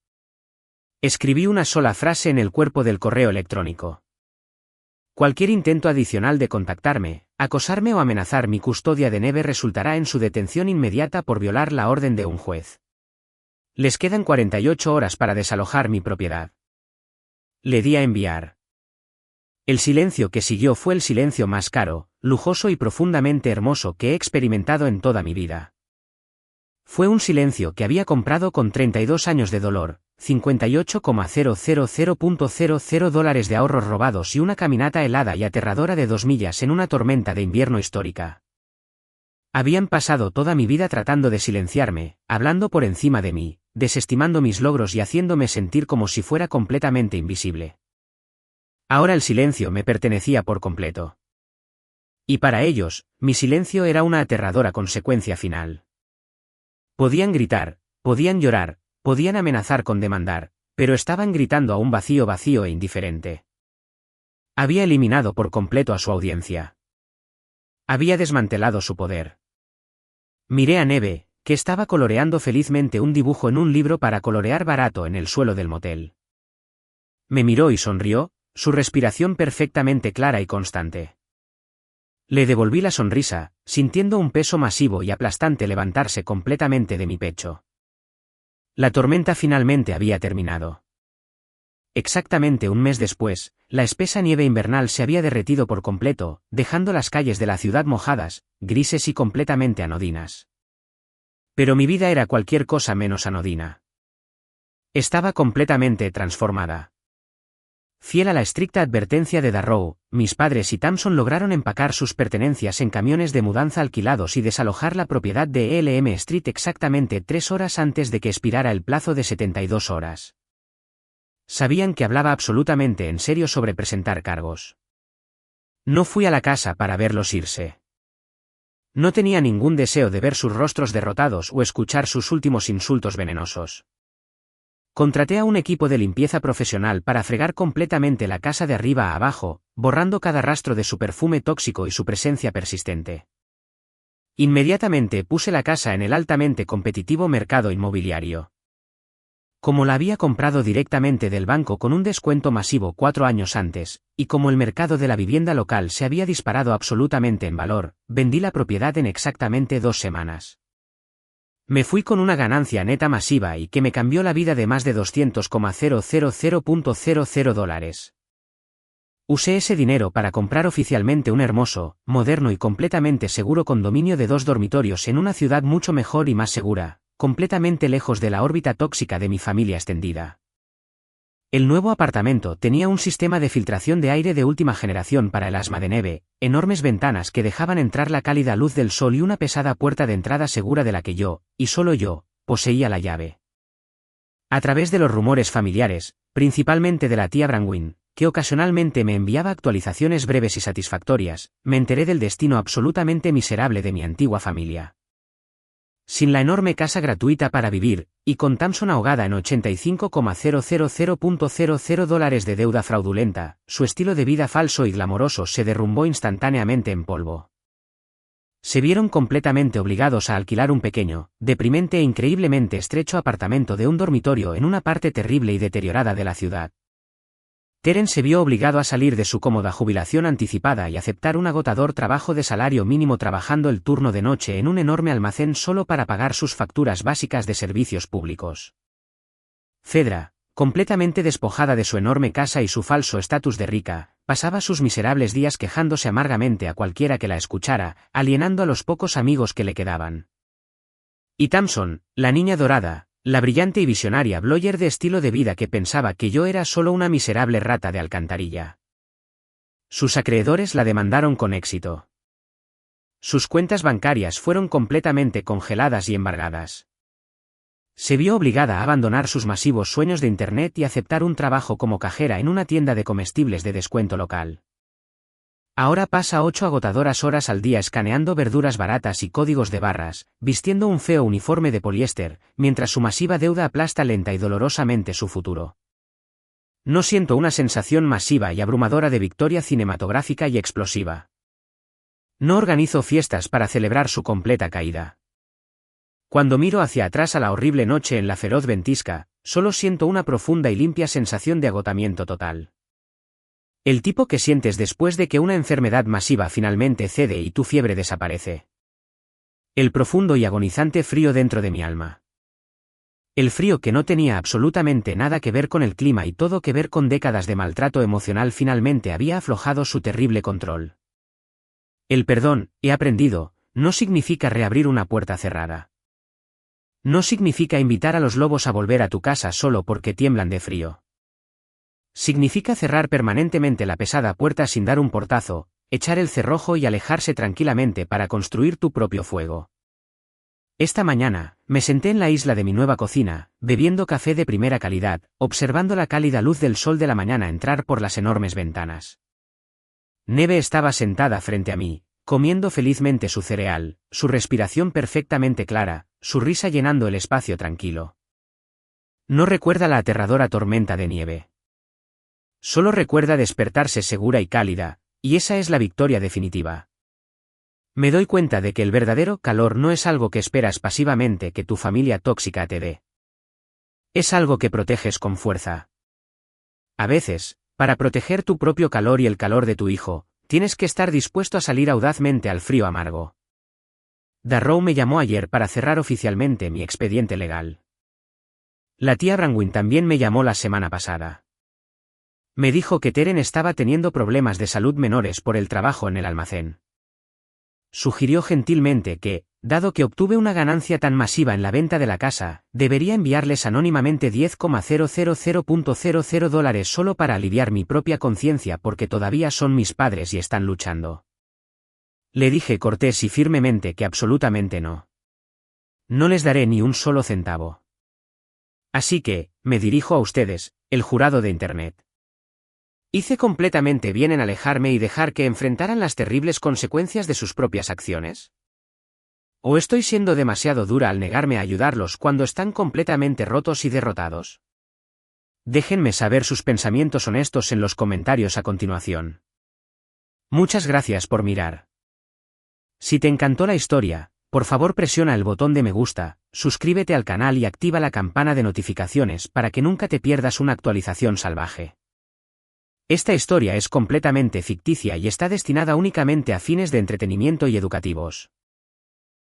Escribí una sola frase en el cuerpo del correo electrónico. Cualquier intento adicional de contactarme, acosarme o amenazar mi custodia de Neve resultará en su detención inmediata por violar la orden de un juez. Les quedan 48 horas para desalojar mi propiedad. Le di a enviar. El silencio que siguió fue el silencio más caro, lujoso y profundamente hermoso que he experimentado en toda mi vida. Fue un silencio que había comprado con 32 años de dolor, $58,000.00 de ahorros robados y una caminata helada y aterradora de 2 millas en una tormenta de invierno histórica. Habían pasado toda mi vida tratando de silenciarme, hablando por encima de mí, desestimando mis logros y haciéndome sentir como si fuera completamente invisible. Ahora el silencio me pertenecía por completo. Y para ellos, mi silencio era una aterradora consecuencia final. Podían gritar, podían llorar, podían amenazar con demandar, pero estaban gritando a un vacío vacío e indiferente. Había eliminado por completo a su audiencia. Había desmantelado su poder. Miré a Neve, que estaba coloreando felizmente un dibujo en un libro para colorear barato en el suelo del motel. Me miró y sonrió, su respiración perfectamente clara y constante. Le devolví la sonrisa, sintiendo un peso masivo y aplastante levantarse completamente de mi pecho. La tormenta finalmente había terminado. Exactamente un mes después, la espesa nieve invernal se había derretido por completo, dejando las calles de la ciudad mojadas, grises y completamente anodinas. Pero mi vida era cualquier cosa menos anodina. Estaba completamente transformada. Fiel a la estricta advertencia de Darrow, mis padres y Thompson lograron empacar sus pertenencias en camiones de mudanza alquilados y desalojar la propiedad de Elm Street exactamente 3 horas antes de que expirara el plazo de 72 horas. Sabían que hablaba absolutamente en serio sobre presentar cargos. No fui a la casa para verlos irse. No tenía ningún deseo de ver sus rostros derrotados o escuchar sus últimos insultos venenosos. Contraté a un equipo de limpieza profesional para fregar completamente la casa de arriba a abajo, borrando cada rastro de su perfume tóxico y su presencia persistente. Inmediatamente puse la casa en el altamente competitivo mercado inmobiliario. Como la había comprado directamente del banco con un descuento masivo 4 años antes, y como el mercado de la vivienda local se había disparado absolutamente en valor, vendí la propiedad en exactamente 2 semanas. Me fui con una ganancia neta masiva y que me cambió la vida de más de $200,000.00. Usé ese dinero para comprar oficialmente un hermoso, moderno y completamente seguro condominio de 2 dormitorios en una ciudad mucho mejor y más segura, completamente lejos de la órbita tóxica de mi familia extendida. El nuevo apartamento tenía un sistema de filtración de aire de última generación para el asma de Neve, enormes ventanas que dejaban entrar la cálida luz del sol y una pesada puerta de entrada segura de la que yo, y solo yo, poseía la llave. A través de los rumores familiares, principalmente de la tía Brangwyn, que ocasionalmente me enviaba actualizaciones breves y satisfactorias, me enteré del destino absolutamente miserable de mi antigua familia. Sin la enorme casa gratuita para vivir, y con Thompson ahogada en $85,000.00 de deuda fraudulenta, su estilo de vida falso y glamoroso se derrumbó instantáneamente en polvo. Se vieron completamente obligados a alquilar un pequeño, deprimente e increíblemente estrecho apartamento de un dormitorio en una parte terrible y deteriorada de la ciudad. Terence se vio obligado a salir de su cómoda jubilación anticipada y aceptar un agotador trabajo de salario mínimo trabajando el turno de noche en un enorme almacén solo para pagar sus facturas básicas de servicios públicos. Fedra, completamente despojada de su enorme casa y su falso estatus de rica, pasaba sus miserables días quejándose amargamente a cualquiera que la escuchara, alienando a los pocos amigos que le quedaban. Y Thompson, la niña dorada, la brillante y visionaria blogger de estilo de vida que pensaba que yo era solo una miserable rata de alcantarilla. Sus acreedores la demandaron con éxito. Sus cuentas bancarias fueron completamente congeladas y embargadas. Se vio obligada a abandonar sus masivos sueños de Internet y aceptar un trabajo como cajera en una tienda de comestibles de descuento local. Ahora pasa 8 agotadoras horas al día escaneando verduras baratas y códigos de barras, vistiendo un feo uniforme de poliéster, mientras su masiva deuda aplasta lenta y dolorosamente su futuro. No siento una sensación masiva y abrumadora de victoria cinematográfica y explosiva. No organizo fiestas para celebrar su completa caída. Cuando miro hacia atrás a la horrible noche en la feroz ventisca, solo siento una profunda y limpia sensación de agotamiento total. El tipo que sientes después de que una enfermedad masiva finalmente cede y tu fiebre desaparece. El profundo y agonizante frío dentro de mi alma. El frío que no tenía absolutamente nada que ver con el clima y todo que ver con décadas de maltrato emocional finalmente había aflojado su terrible control. El perdón, he aprendido, no significa reabrir una puerta cerrada. No significa invitar a los lobos a volver a tu casa solo porque tiemblan de frío. Significa cerrar permanentemente la pesada puerta sin dar un portazo, echar el cerrojo y alejarse tranquilamente para construir tu propio fuego. Esta mañana, me senté en la isla de mi nueva cocina, bebiendo café de primera calidad, observando la cálida luz del sol de la mañana entrar por las enormes ventanas. Neve estaba sentada frente a mí, comiendo felizmente su cereal, su respiración perfectamente clara, su risa llenando el espacio tranquilo. No recuerda la aterradora tormenta de nieve. Solo recuerda despertarse segura y cálida, y esa es la victoria definitiva. Me doy cuenta de que el verdadero calor no es algo que esperas pasivamente que tu familia tóxica te dé. Es algo que proteges con fuerza. A veces, para proteger tu propio calor y el calor de tu hijo, tienes que estar dispuesto a salir audazmente al frío amargo. Darrow me llamó ayer para cerrar oficialmente mi expediente legal. La tía Brangwyn también me llamó la semana pasada. Me dijo que Teren estaba teniendo problemas de salud menores por el trabajo en el almacén. Sugirió gentilmente que, dado que obtuve una ganancia tan masiva en la venta de la casa, debería enviarles anónimamente $10,000.00 solo para aliviar mi propia conciencia porque todavía son mis padres y están luchando. Le dije cortés y firmemente que absolutamente no. No les daré ni un solo centavo. Así que, me dirijo a ustedes, el jurado de Internet. ¿Hice completamente bien en alejarme y dejar que enfrentaran las terribles consecuencias de sus propias acciones? ¿O estoy siendo demasiado dura al negarme a ayudarlos cuando están completamente rotos y derrotados? Déjenme saber sus pensamientos honestos en los comentarios a continuación. Muchas gracias por mirar. Si te encantó la historia, por favor presiona el botón de me gusta, suscríbete al canal y activa la campana de notificaciones para que nunca te pierdas una actualización salvaje. Esta historia es completamente ficticia y está destinada únicamente a fines de entretenimiento y educativos.